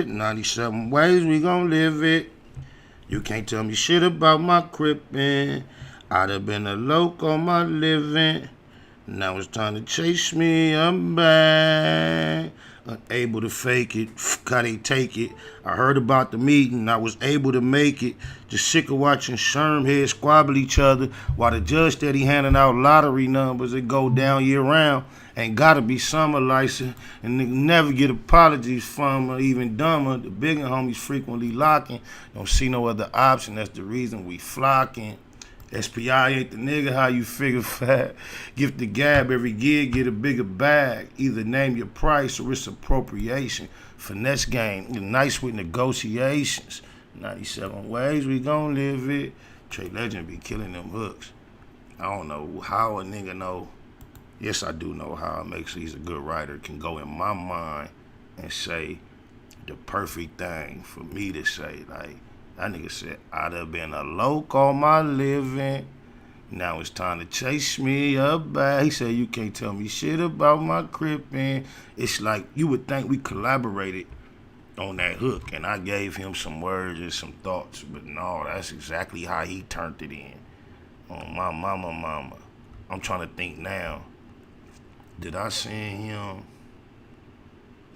97 ways we gon' live it. You can't tell me shit about my crippin'. I'd have been a loco my living. Now it's time to chase me a bag. Unable to fake it, how they take it. I heard about the meeting, I was able to make it. Just sick of watching Sherm heads squabble each other while the judge steady handing out lottery numbers that go down year round. Ain't gotta be summer license, and niggas never get apologies from her. Even dumber, the bigger homies frequently locking. Don't see no other option, that's the reason we flocking. SPI ain't the nigga, how you figure fat? Gift the gab, every gig get a bigger bag. Either name your price or it's appropriation. Finesse game, you're nice with negotiations. 97 ways we gon' live it. Trey Legend be killing them hooks. I don't know how a nigga know. Yes, I do know how it makes he's a good writer. Can go in my mind and say the perfect thing for me to say. Like, that nigga said, I'd have been a loco my living. Now it's time to chase me a bag. He said, you can't tell me shit about my crippin'. It's like you would think we collaborated on that hook, and I gave him some words and some thoughts, but no, that's exactly how he turned it in. On my mama. I'm trying to think now. Did I send him?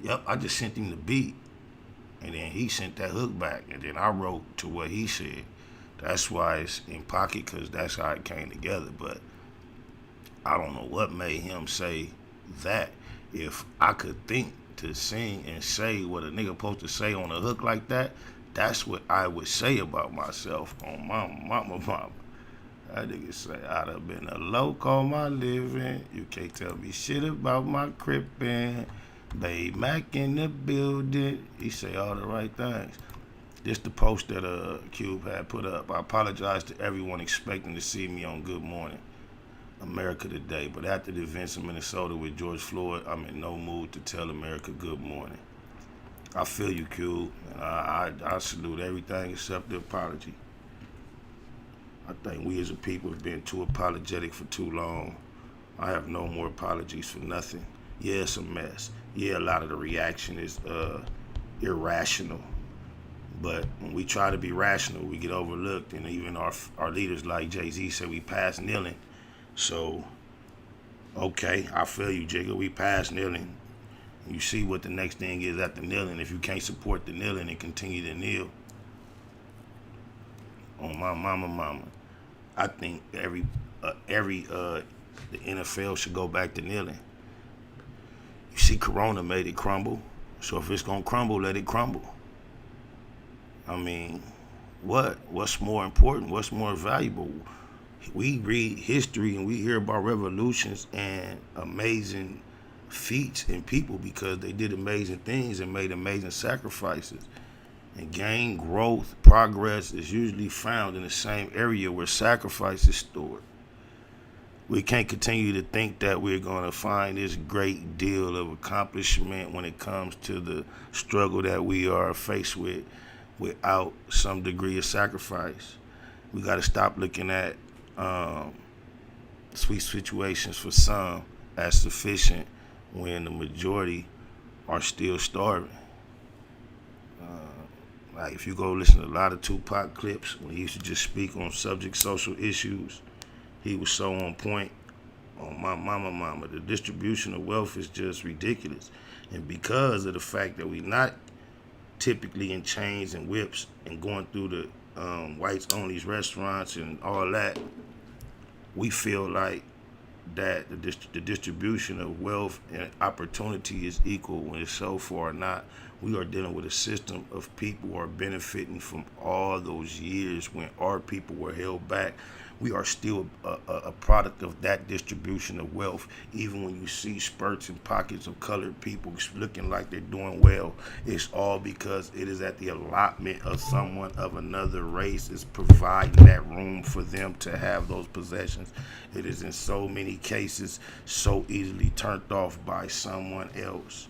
Yep, I just sent him the beat. And then he sent that hook back, and then I wrote to what he said. That's why it's in pocket, because that's how it came together. But I don't know what made him say that. If I could think to sing and say what a nigga supposed to say on a hook like that, that's what I would say about myself on my mama. That nigga say, I'd have been a loco my living. You can't tell me shit about my crippin'. Babe Mac in the building. He say all the right things. This the post that Cube had put up. I apologize to everyone expecting to see me on Good Morning America today, but after the events in Minnesota with George Floyd, I'm in no mood to tell America good morning. I feel you, Cube, and I salute everything except the apology. I think we as a people have been too apologetic for too long. I have no more apologies for nothing. Yeah, it's a mess. Yeah, a lot of the reaction is irrational. But when we try to be rational, we get overlooked. And even our leaders like Jay-Z say we pass kneeling. So, okay, I feel you, Jigga. We pass kneeling. You see what the next thing is after kneeling. If you can't support the kneeling and continue to kneel. On my mama. I think the NFL should go back to kneeling. You see, Corona made it crumble. So if it's gonna crumble, let it crumble. I mean, what's more important? What's more valuable? We read history and we hear about revolutions and amazing feats in people because they did amazing things and made amazing sacrifices. And gain, growth, progress is usually found in the same area where sacrifice is stored. We can't continue to think that we're going to find this great deal of accomplishment when it comes to the struggle that we are faced with without some degree of sacrifice. We got to stop looking at sweet situations for some as sufficient when the majority are still starving. Like if you go listen to a lot of Tupac clips when he used to just speak on social issues, he was so on point. On my mama. The distribution of wealth is just ridiculous. And because of the fact that we're not typically in chains and whips and going through the whites-only restaurants and all that, we feel like that the distribution of wealth and opportunity is equal when it's so far not. We are dealing with a system of people who are benefiting from all those years when our people were held back. We are still a product of that distribution of wealth. Even when you see spurts and pockets of colored people looking like they're doing well, it's all because it is at the allotment of someone of another race is providing that room for them to have those possessions. It is in so many cases so easily turned off by someone else.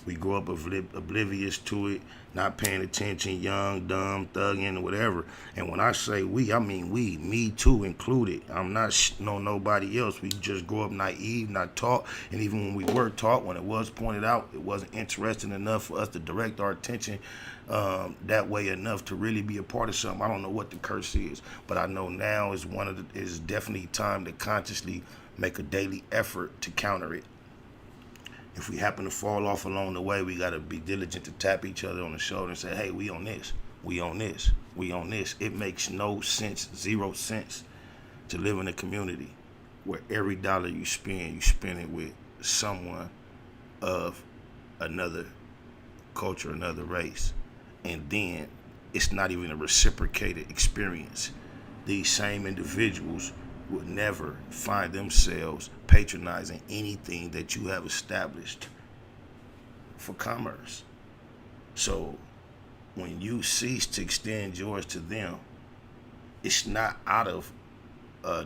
We grow up oblivious to it, not paying attention, young, dumb, thugging, or whatever. And when I say we, I mean we, me too included. I'm not nobody else. We just grow up naive, not taught. And even when we were taught, when it was pointed out, it wasn't interesting enough for us to direct our attention that way enough to really be a part of something. I don't know what the curse is, but I know now is definitely time to consciously make a daily effort to counter it. If we happen to fall off along the way, we got to be diligent to tap each other on the shoulder and say, hey, we on this, we on this, we on this. It makes no sense, 0 sense to live in a community where every dollar you spend it with someone of another culture, another race. And then it's not even a reciprocated experience. These same individuals would never find themselves patronizing anything that you have established for commerce. So when you cease to extend yours to them, it's not out of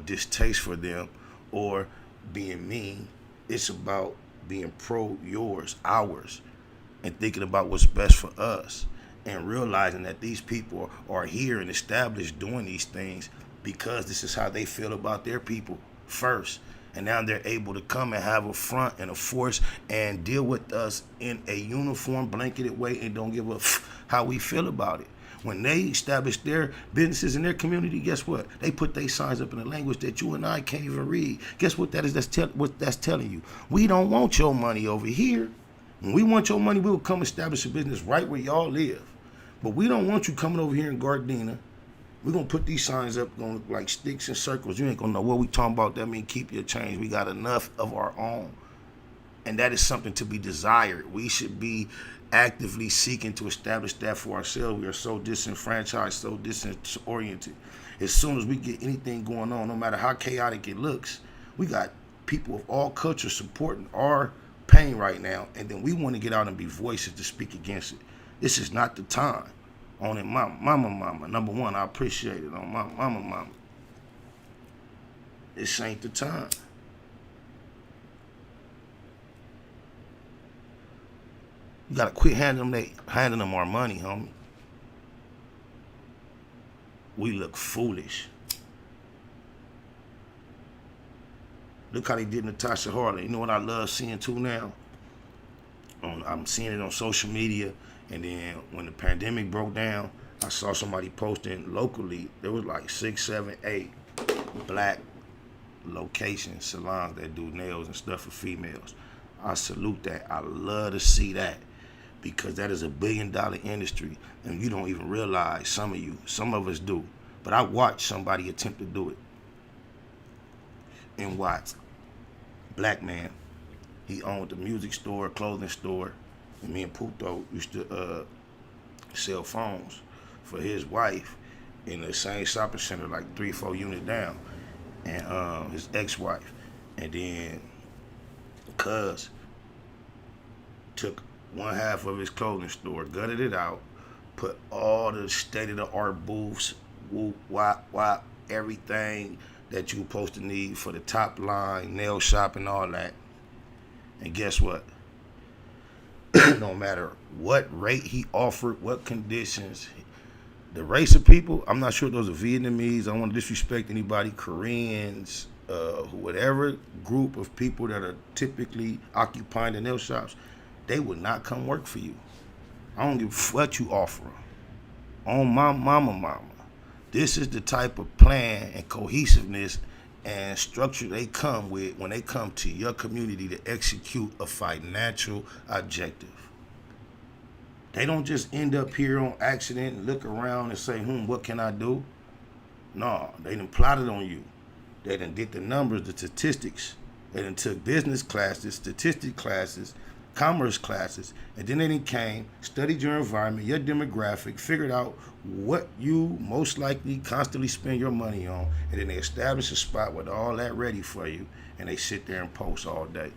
distaste for them or being mean. It's about being pro yours, ours, and thinking about what's best for us and realizing that these people are here and established doing these things because this is how they feel about their people first. And now they're able to come and have a front and a force and deal with us in a uniform, blanketed way and don't give a how we feel about it. When they establish their businesses in their community, guess what? They put their signs up in a language that you and I can't even read. Guess what that is? What that's telling you. We don't want your money over here. When we want your money, we will come establish a business right where y'all live. But we don't want you coming over here in Gardena. We're going to put these signs up, going to look like sticks and circles. You ain't going to know what we talking about. That means keep your change. We got enough of our own. And that is something to be desired. We should be actively seeking to establish that for ourselves. We are so disenfranchised, so disoriented. As soon as we get anything going on, no matter how chaotic it looks, we got people of all cultures supporting our pain right now. And then we want to get out and be voices to speak against it. This is not the time. On it, mama. Number one, I appreciate it. On my mama. This ain't the time. You gotta quit handing them our money, homie. We look foolish. Look how they did Natasha Harley. You know what I love seeing too now? I'm seeing it on social media. And then when the pandemic broke down, I saw somebody posting locally. There was like 6, 7, 8 black locations, salons that do nails and stuff for females. I salute that. I love to see that because that is a $1 billion industry. And you don't even realize, some of us do. But I watched somebody attempt to do it. In Watts, black man. He owned a music store, a clothing store. And me and Puto used to sell phones for his wife in the same shopping center, like 3 or 4 units down, and his ex-wife. And then Cuz took one half of his clothing store, gutted it out, put all the state-of-the-art booths, whoop, wop, everything that you supposed to need for the top line, nail shop and all that. And guess what? No matter what rate he offered, what conditions, the race of people, I'm not sure those are Vietnamese, I don't want to disrespect anybody, Koreans, whatever group of people that are typically occupying the nail shops, they would not come work for you. I don't give a what you offer them. On my mama. This is the type of plan and cohesiveness and structure they come with when they come to your community to execute a financial objective. They don't just end up here on accident and look around and say, what can I do? No, they done plotted on you. They done did the numbers, the statistics. They done took business classes, statistic classes, commerce classes, and then they done came, studied your environment, your demographic, figured out what you most likely constantly spend your money on, and then they establish a spot with all that ready for you, and they sit there and post all day.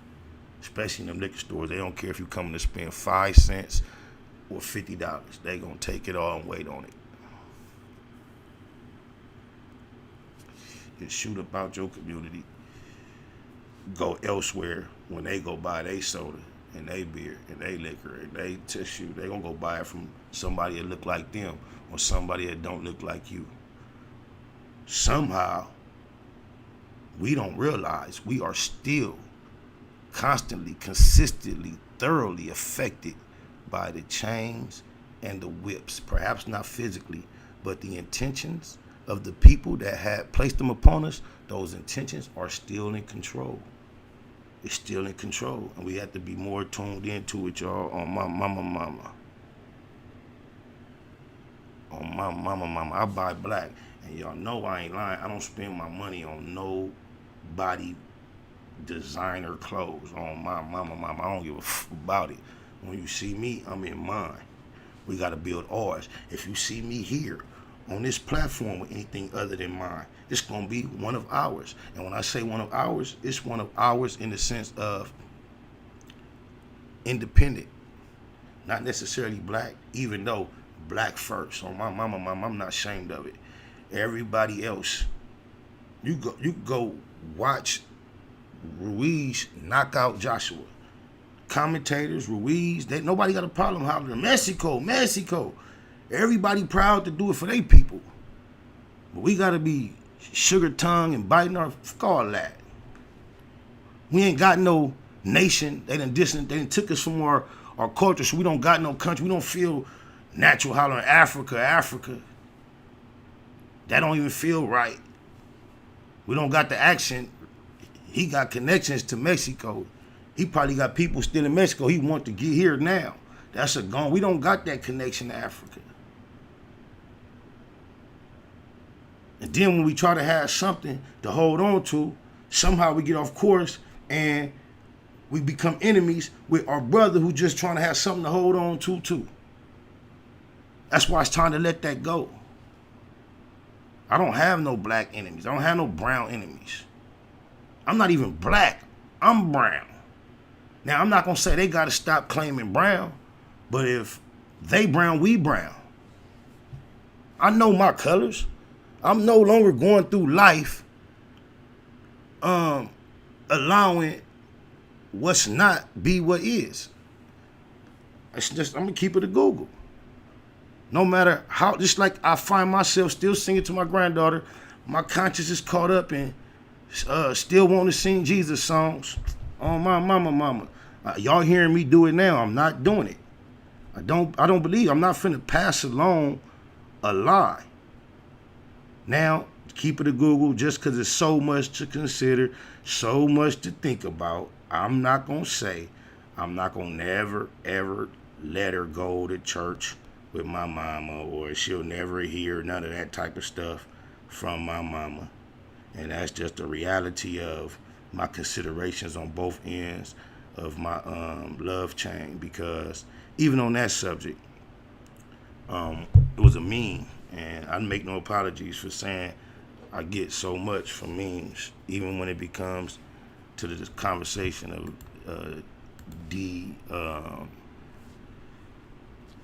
Especially in them liquor stores. They don't care if you come to spend 5 cents or $50. They gonna take it all and wait on it. Just shoot about your community. Go elsewhere when they go buy their soda and they beer and they liquor and they tissue. They gonna go buy it from somebody that look like them or somebody that don't look like you. Somehow, we don't realize we are still constantly, consistently, thoroughly affected by the chains and the whips. Perhaps not physically, but the intentions of the people that had placed them upon us, those intentions are still in control. It's still in control. And we have to be more tuned into it, y'all, on my mama. On my mama. I buy black. And y'all know I ain't lying. I don't spend my money on nobody designer clothes. On my mama. I don't give a f about it. When you see me, I'm in mine. We got to build ours. If you see me here on this platform with anything other than mine, it's going to be one of ours. And when I say one of ours, it's one of ours in the sense of independent, not necessarily black, even though black first. On my mama, I'm not ashamed of it. Everybody else, you go watch Ruiz knock out Joshua. Commentators, Ruiz, nobody got a problem hollering, Mexico. Everybody proud to do it for their people. But we got to be sugar tongue and biting our, fuck all that. We ain't got no nation. They done took us from our culture, so we don't got no country. We don't feel natural hollering Africa. That don't even feel right. We don't got the accent. He got connections to Mexico. He probably got people still in Mexico. He want to get here now. That's a gone. We don't got that connection to Africa. And then when we try to have something to hold on to, somehow we get off course and we become enemies with our brother who just trying to have something to hold on to too. That's why it's time to let that go. I don't have no black enemies. I don't have no brown enemies. I'm not even black. I'm brown. Now, I'm not going to say they got to stop claiming brown, but if they brown, we brown. I know my colors. I'm no longer going through life allowing what's not be what is. It's just, I'm going to keep it a Google. No matter how, just like I find myself still singing to my granddaughter, my conscience is caught up in still want to sing Jesus songs. On my mama. Y'all hearing me do it now. I'm not doing it. I don't believe. I'm not finna pass along a lie. Now, keep it a Google just because there's so much to consider, so much to think about. I'm not going to say, I'm not going to never, ever let her go to church with my mama, or she'll never hear none of that type of stuff from my mama. And that's just the reality of my considerations on both ends of my love chain, because even on that subject, it was a meme, and I make no apologies for saying I get so much from memes, even when it becomes to the conversation of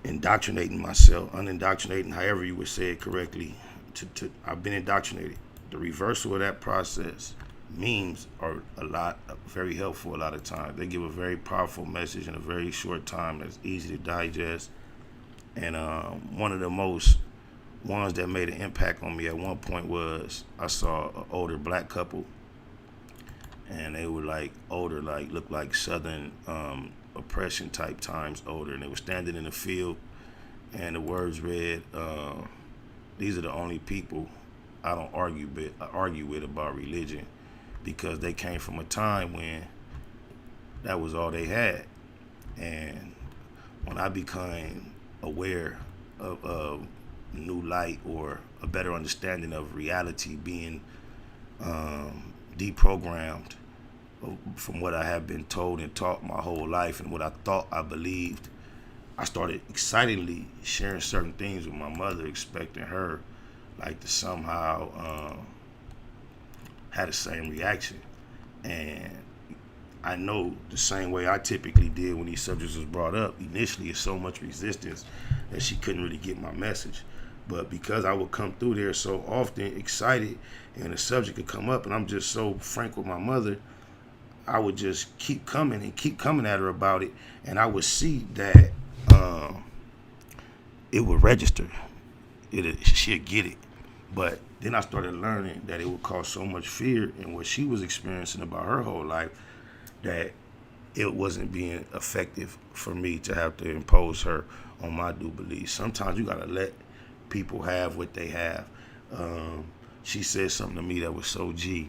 indoctrinating myself, unindoctrinating, however you would say it correctly. I've been indoctrinated. The reversal of that process, memes are very helpful a lot of times. They give a very powerful message in a very short time that's easy to digest. And one of the most ones that made an impact on me at one point was I saw an older black couple, and they were like older, like looked like Southern oppression type times older, and they were standing in the field, and the words read, "These are the only people I don't argue with about religion, because they came from a time when that was all they had." And when I became aware of new light or a better understanding of reality being deprogrammed from what I have been told and taught my whole life and what I thought I believed. I started excitedly sharing certain things with my mother, expecting her like to somehow have the same reaction. And I know the same way I typically did when these subjects was brought up. Initially, it's so much resistance that she couldn't really get my message. But because I would come through there so often, excited, and the subject would come up, and I'm just so frank with my mother, I would just keep coming at her about it, and I would see that it would register. She'd get it. But then I started learning that it would cause so much fear in what she was experiencing about her whole life that it wasn't being effective for me to have to impose her on my new beliefs. Sometimes you gotta let people have what they have. She said something to me that was so G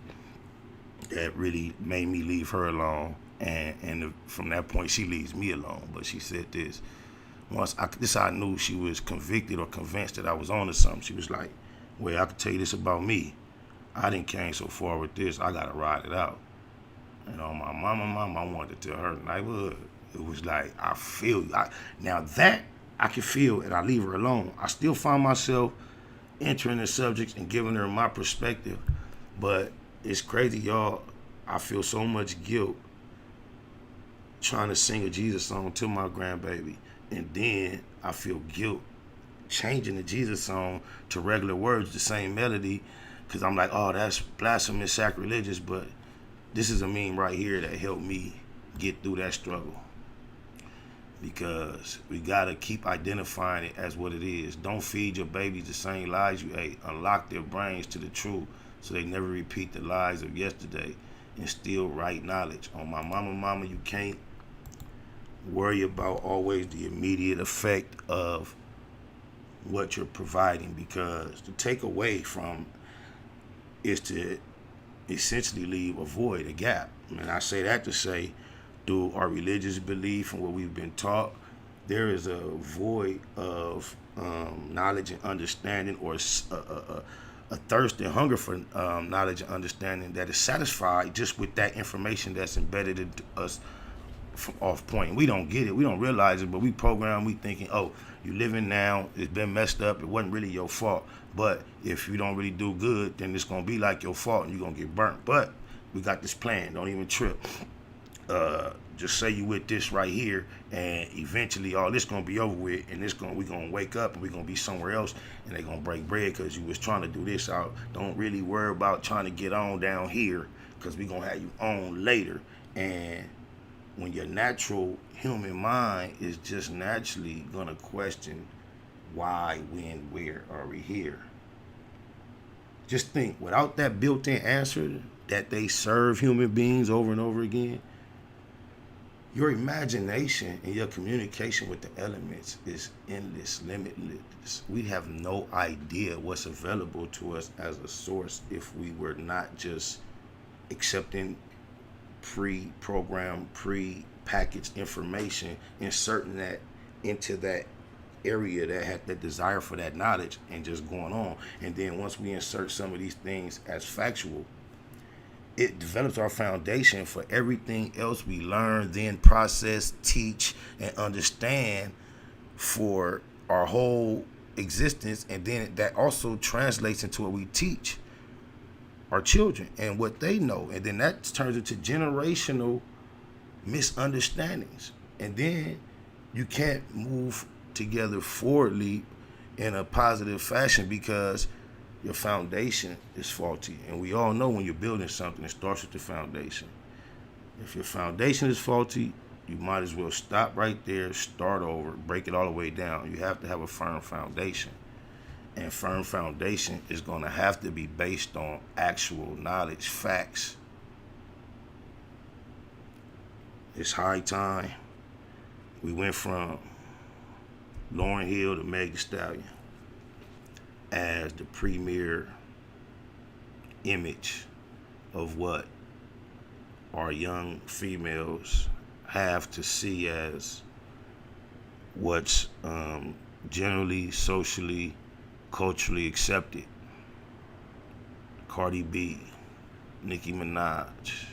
that really made me leave her alone, and from that point she leaves me alone. But she said this. This I knew she was convicted or convinced that I was on to something. She was like, well, I can tell you this about me. I didn't came so far with this. I gotta ride it out. You know, my mama, I wanted to tell her neighborhood. It was like, I feel you. Now that I can feel, and I leave her alone. I still find myself entering the subjects and giving her my perspective. But it's crazy, y'all. I feel so much guilt trying to sing a Jesus song to my grandbaby. And then I feel guilt changing the Jesus song to regular words, the same melody, because I'm like, oh, that's blasphemous, sacrilegious, but this is a meme right here that helped me get through that struggle. Because we gotta keep identifying it as what it is. Don't feed your babies the same lies you ate. Unlock their brains to the truth so they never repeat the lies of yesterday. Instill right knowledge. On my mama, you can't worry about always the immediate effect of what you're providing, because to take away from is to essentially leave a void, a gap. And I say that to say, through our religious belief and what we've been taught, there is a void of knowledge and understanding, or a thirst and hunger for knowledge and understanding that is satisfied just with that information that's embedded into us from off point. We don't get it, we don't realize it, but we program, we thinking, oh, you living now, it's been messed up, it wasn't really your fault. But if you don't really do good, then it's gonna be like your fault and you're gonna get burnt. But we got this plan, don't even trip. Just say you with this right here, and eventually all this gonna be over with, and we gonna wake up and we gonna be somewhere else, and they gonna break bread because you was trying to do this out. Don't really worry about trying to get on down here, because we gonna have you on later. And when your natural human mind is just naturally gonna question why, when, where are we here? Just think, without that built-in answer that they serve human beings over and over again, your imagination and your communication with the elements is endless, limitless. We have no idea what's available to us as a source if we were not just accepting pre-programmed, pre-packaged information, inserting that into that area that had the desire for that knowledge and just going on. And then once we insert some of these things as factual, it develops our foundation for everything else we learn, then process, teach, and understand for our whole existence. And then that also translates into what we teach our children and what they know. And then that turns into generational misunderstandings. And then you can't move together forwardly in a positive fashion because your foundation is faulty. And we all know when you're building something, it starts with the foundation. If your foundation is faulty, you might as well stop right there, start over, break it all the way down. You have to have a firm foundation. And firm foundation is going to have to be based on actual knowledge, facts. It's high time we went from Lauryn Hill to Meg Thee Stallion as the premier image of what our young females have to see as what's generally, socially, culturally accepted. Cardi B, Nicki Minaj,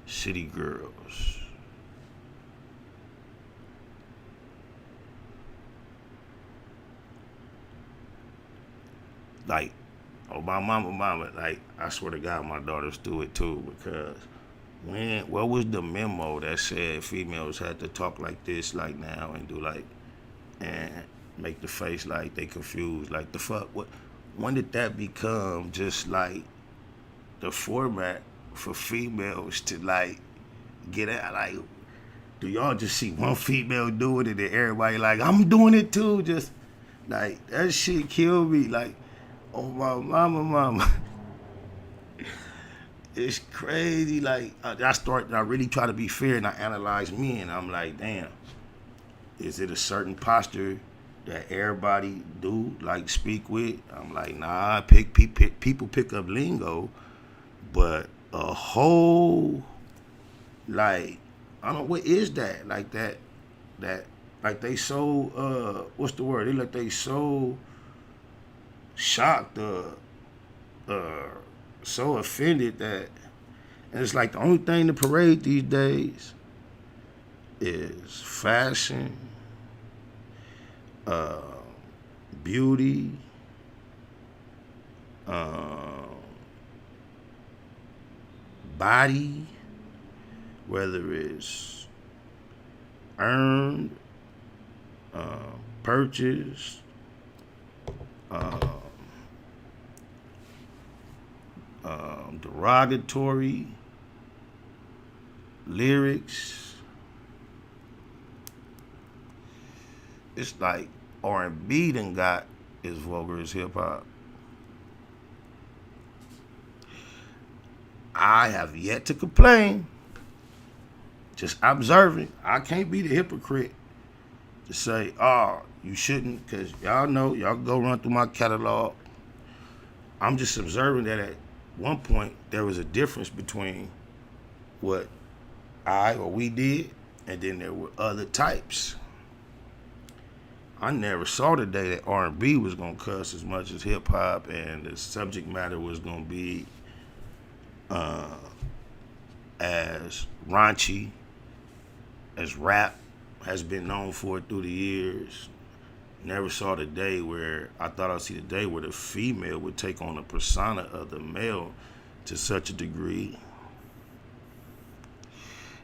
City Girls. Like, oh, my mama, like, I swear to God, my daughters do it too, because what was the memo that said females had to talk like this, like now, and do like, and make the face like they confused, like the fuck, when did that become just like the format for females to like get out? Like, do y'all just see one female do it and then everybody like, I'm doing it too? Just like, that shit killed me. Like, oh my mama. It's crazy. Like, I really try to be fair and I analyze me, and I'm like, damn, is it a certain posture that everybody do like speak with? I'm like, nah, people pick up lingo, but a whole, like, I don't know, what is that? Like that like they so what's the word? They so shocked so offended that, and it's like the only thing to parade these days is fashion, beauty, body, whether it's earned, purchased, derogatory lyrics. It's like R&B done got as vulgar as hip hop. I have yet to complain. Just observing. I can't be the hypocrite to say, oh, you shouldn't, because y'all know, y'all go run through my catalog. I'm just observing that at one point there was a difference between what we did, and then there were other types. I never saw the day that R&B was gonna cuss as much as hip hop, and the subject matter was gonna be as raunchy as rap has been known for through the years. Never saw the day where I thought I'd see the day where the female would take on the persona of the male to such a degree.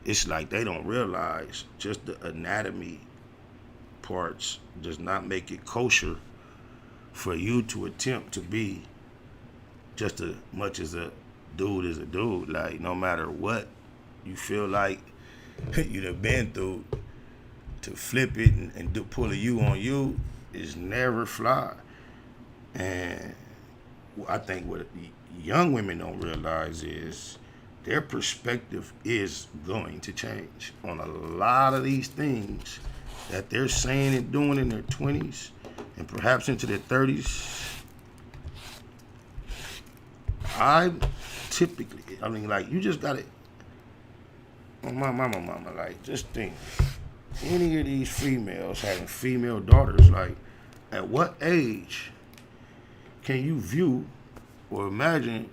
It's like they don't realize just the anatomy parts does not make it kosher for you to attempt to be just as much as a dude is a dude. Like, no matter what you feel like you'd have been through, to flip it and do pull a you on you is never fly. And I think what young women don't realize is their perspective is going to change on a lot of these things that they're saying and doing in their 20s and perhaps into their 30s. Like, you just gotta, my mama, like, just think, any of these females having female daughters, like, at what age can you view or imagine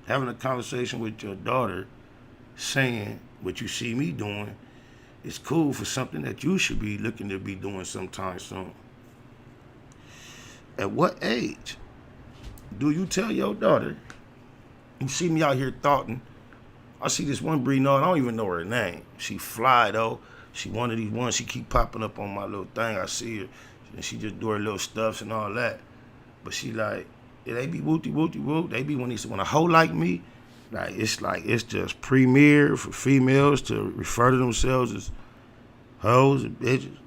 having a conversation with your daughter saying what you see me doing is cool for something that you should be looking to be doing sometime soon? At what age do you tell your daughter, you see me out here thoughting, I see this one breed, no, I don't even know her name. She fly though. She one of these ones, she keep popping up on my little thing. I see her, and she just do her little stuffs and all that. But she like, yeah, they be wooty. They be when a hoe like me, like it's just premier for females to refer to themselves as hoes and bitches.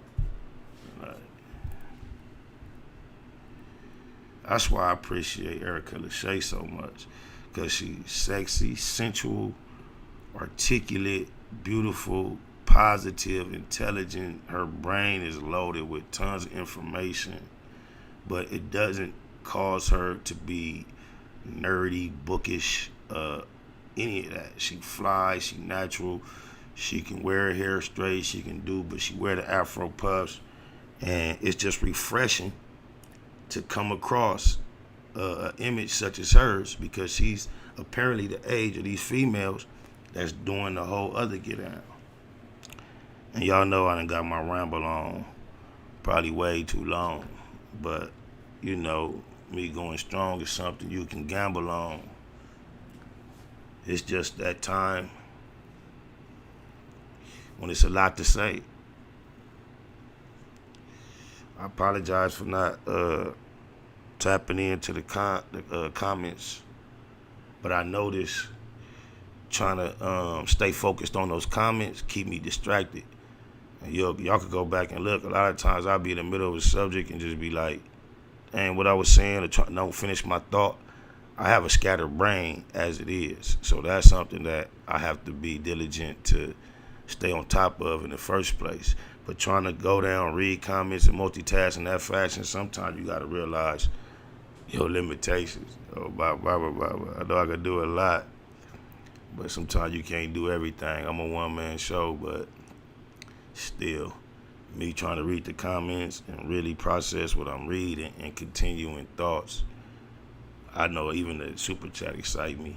Like, that's why I appreciate Erica Lachey so much, because she's sexy, sensual, articulate, beautiful, positive, intelligent. Her brain is loaded with tons of information, but it doesn't cause her to be nerdy, bookish, any of that. She flies, she natural, she can wear her hair straight, but she wear the Afro puffs, and it's just refreshing to come across an image such as hers, because she's apparently the age of these females that's doing the whole other get down. And y'all know I done got my ramble on probably way too long, but you know, me going strong is something you can gamble on. It's just that time when it's a lot to say. I apologize for not tapping into the comments, but I noticed trying to stay focused on those comments keep me distracted. And y'all could go back and look. A lot of times I'll be in the middle of a subject and just be like, and what I was saying, or don't finish my thought. I have a scattered brain as it is, so that's something that I have to be diligent to stay on top of in the first place. But trying to go down, read comments, and multitask in that fashion, sometimes you got to realize your limitations. Oh, blah, blah, blah, blah, blah. I know I can do a lot, but sometimes you can't do everything. I'm a one-man show, but still, me trying to read the comments and really process what I'm reading and continuing thoughts. I know even the super chat excite me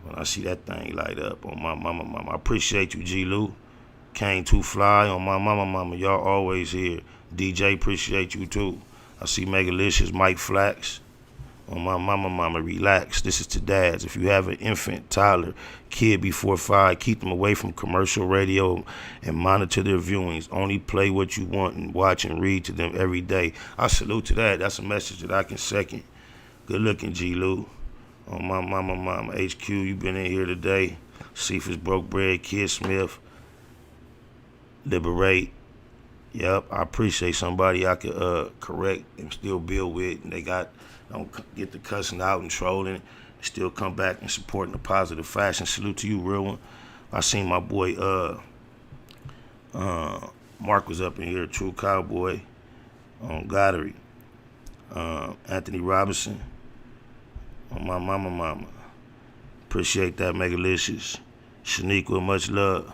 when I see that thing light up. On my mama. I appreciate you, G. Lou. Came too fly. On my mama. Y'all always here. DJ, appreciate you too. I see Megalicious, Mike Flax. On my mama, relax. This is to dads. If you have an infant, toddler, kid before 5, keep them away from commercial radio and monitor their viewings. Only play what you want and watch and read to them every day. I salute to that. That's a message that I can second. Good looking, G. Lou. On my mama, HQ, you been in here today. Cephas Broke Bread, Kid Smith, Liberate. Yep, I appreciate somebody I could correct and still build with. And they don't get the cussing out and trolling. Still come back and support in a positive fashion. Salute to you, real one. I seen my boy Mark was up in here, True Cowboy, on Goddard. Anthony Robinson, on my mama. Appreciate that, Megalicious. Shaniqua, much love.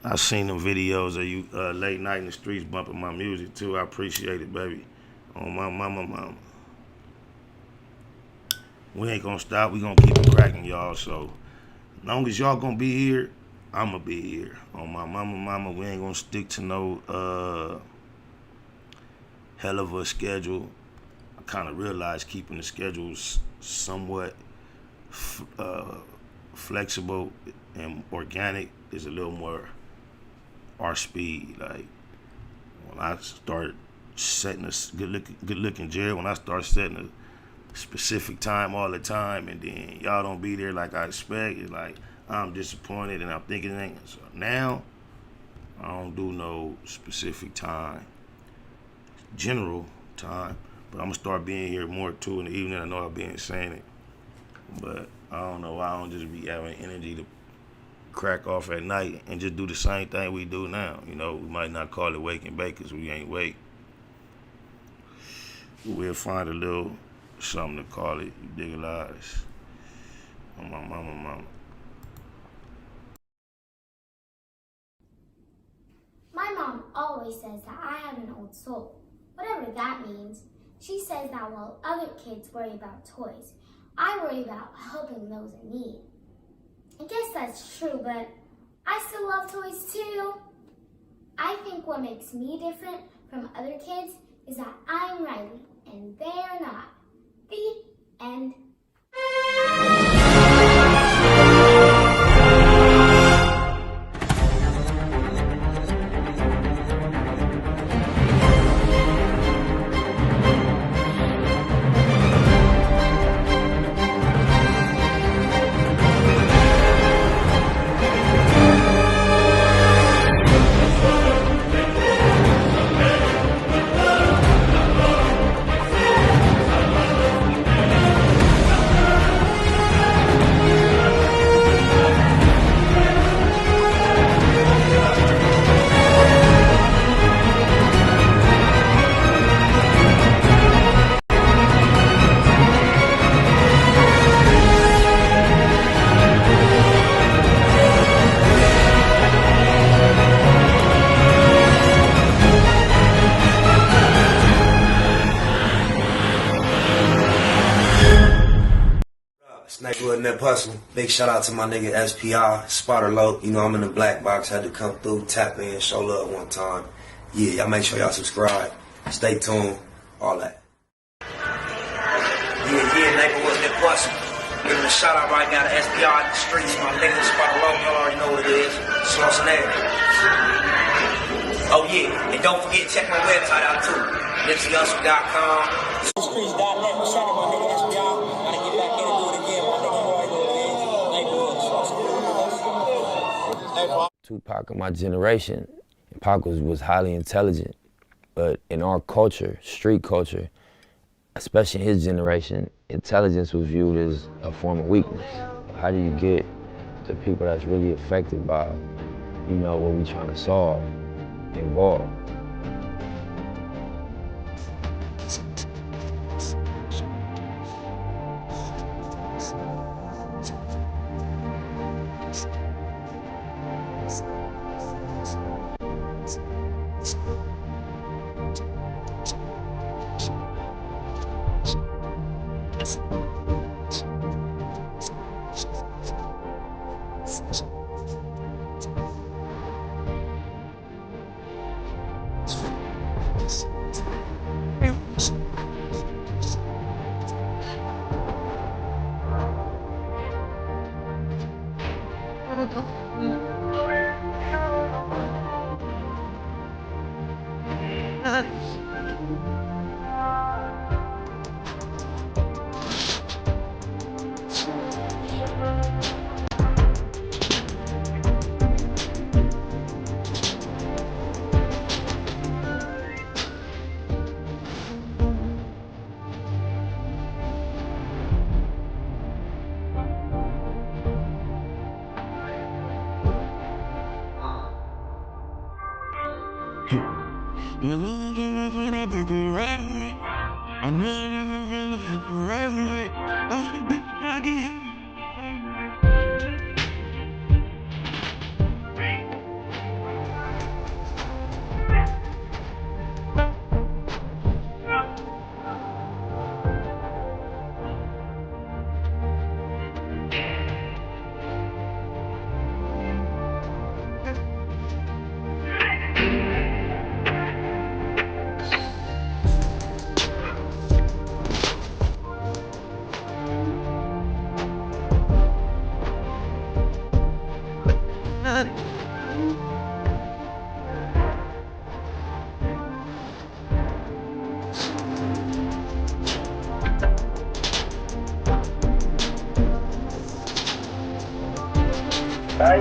I seen them videos of you late night in the streets bumping my music too. I appreciate it, baby. On my mama. We ain't gonna stop. We gonna keep it cracking, y'all. So, as long as y'all gonna be here, I'ma be here. On my mama, we ain't gonna stick to no hell of a schedule. I kind of realized keeping the schedules somewhat flexible and organic is a little more our speed. Like when I start setting a good looking Jared, when I start setting a specific time all the time, and then y'all don't be there like I expect, it's like I'm disappointed, and I'm thinking it ain't. So now I don't do no specific time, general time. But I'm gonna start being here more too in the evening. I know I've been saying it, but I don't know why I don't just be having energy to crack off at night and just do the same thing we do now. You know, we might not call it wake and bake because we ain't wake. We'll find a little something to call it. You dig lies. On my mama.
My mom always says that I have an old soul, whatever that means. She says that while other kids worry about toys, I worry about helping those in need. I guess that's true, but I still love toys too. I think what makes me different from other kids is that I'm Riley and they're not. The end.
wasn't impossible. Big shout out to my nigga SPI, Spotter Low. You know, I'm in the black box, had to come through, tap in, show love one time. Yeah, y'all make sure y'all subscribe. Stay tuned, all that. Yeah, nigga, wasn't impossible. Giving a shout out right now to SPI in the streets, my nigga, Spotter Low, y'all already know what it is. Schwarzenegger. Oh yeah, and don't forget to check my website out too. NipseyHustle.com. Streets.net. Shout out my nigga SPI. Gotta get back in and do it again. My nigga Roy.
Tupac of my generation, Pac was highly intelligent, but in our culture, street culture, especially in his generation, intelligence was viewed as a form of weakness. How do you get the people that's really affected by, you know, what we're trying to solve involved?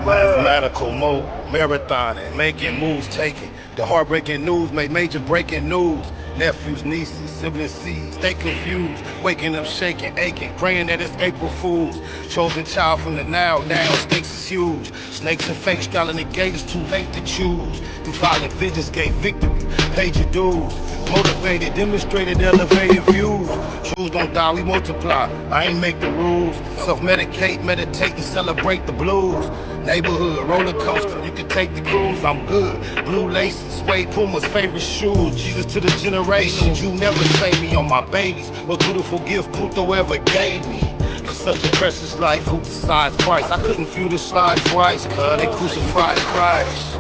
Mathematical mode, marathoning, making moves taken. The heartbreaking news made major breaking news. Nephews, nieces, siblings, seeds, stay confused. Waking up shaking, aching, praying that it's April Fool's. Chosen child from the now, stakes is huge. Snakes and fake straddling the gate, it's too late to choose. Through violent visions gave victory, paid your dues. Motivated, demonstrated elevated views. Choose don't die, we multiply. I ain't make the rules. Self-medicate, meditate, and celebrate the blues. Neighborhood roller coaster, you can take the cruise. I'm good. Blue laces, suede Puma's favorite shoes. Jesus to the generations, you never save me on my babies. Most beautiful gift Puto ever gave me. For such a precious life, who decides Christ? I couldn't view the slide twice, cause they crucified Christ.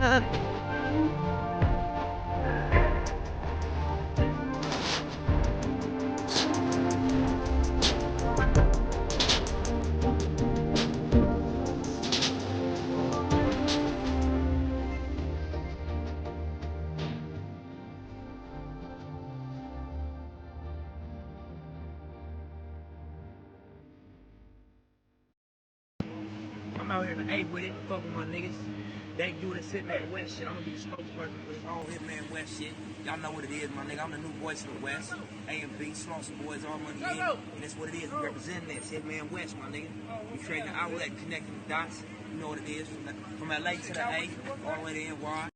I'm out here in the A with it, fuck with my niggas. They do the Hitman West shit. I'm gonna be the spokesperson for this whole Hitman West shit. Y'all know what it is, my nigga. I'm the new voice of the West. A and B, Slauson Boys, all money in. And that's what it is. We representing this Hitman West, my nigga. We creating an outlet, connecting the dots. You know what it is. From LA to the A, all the way to NY.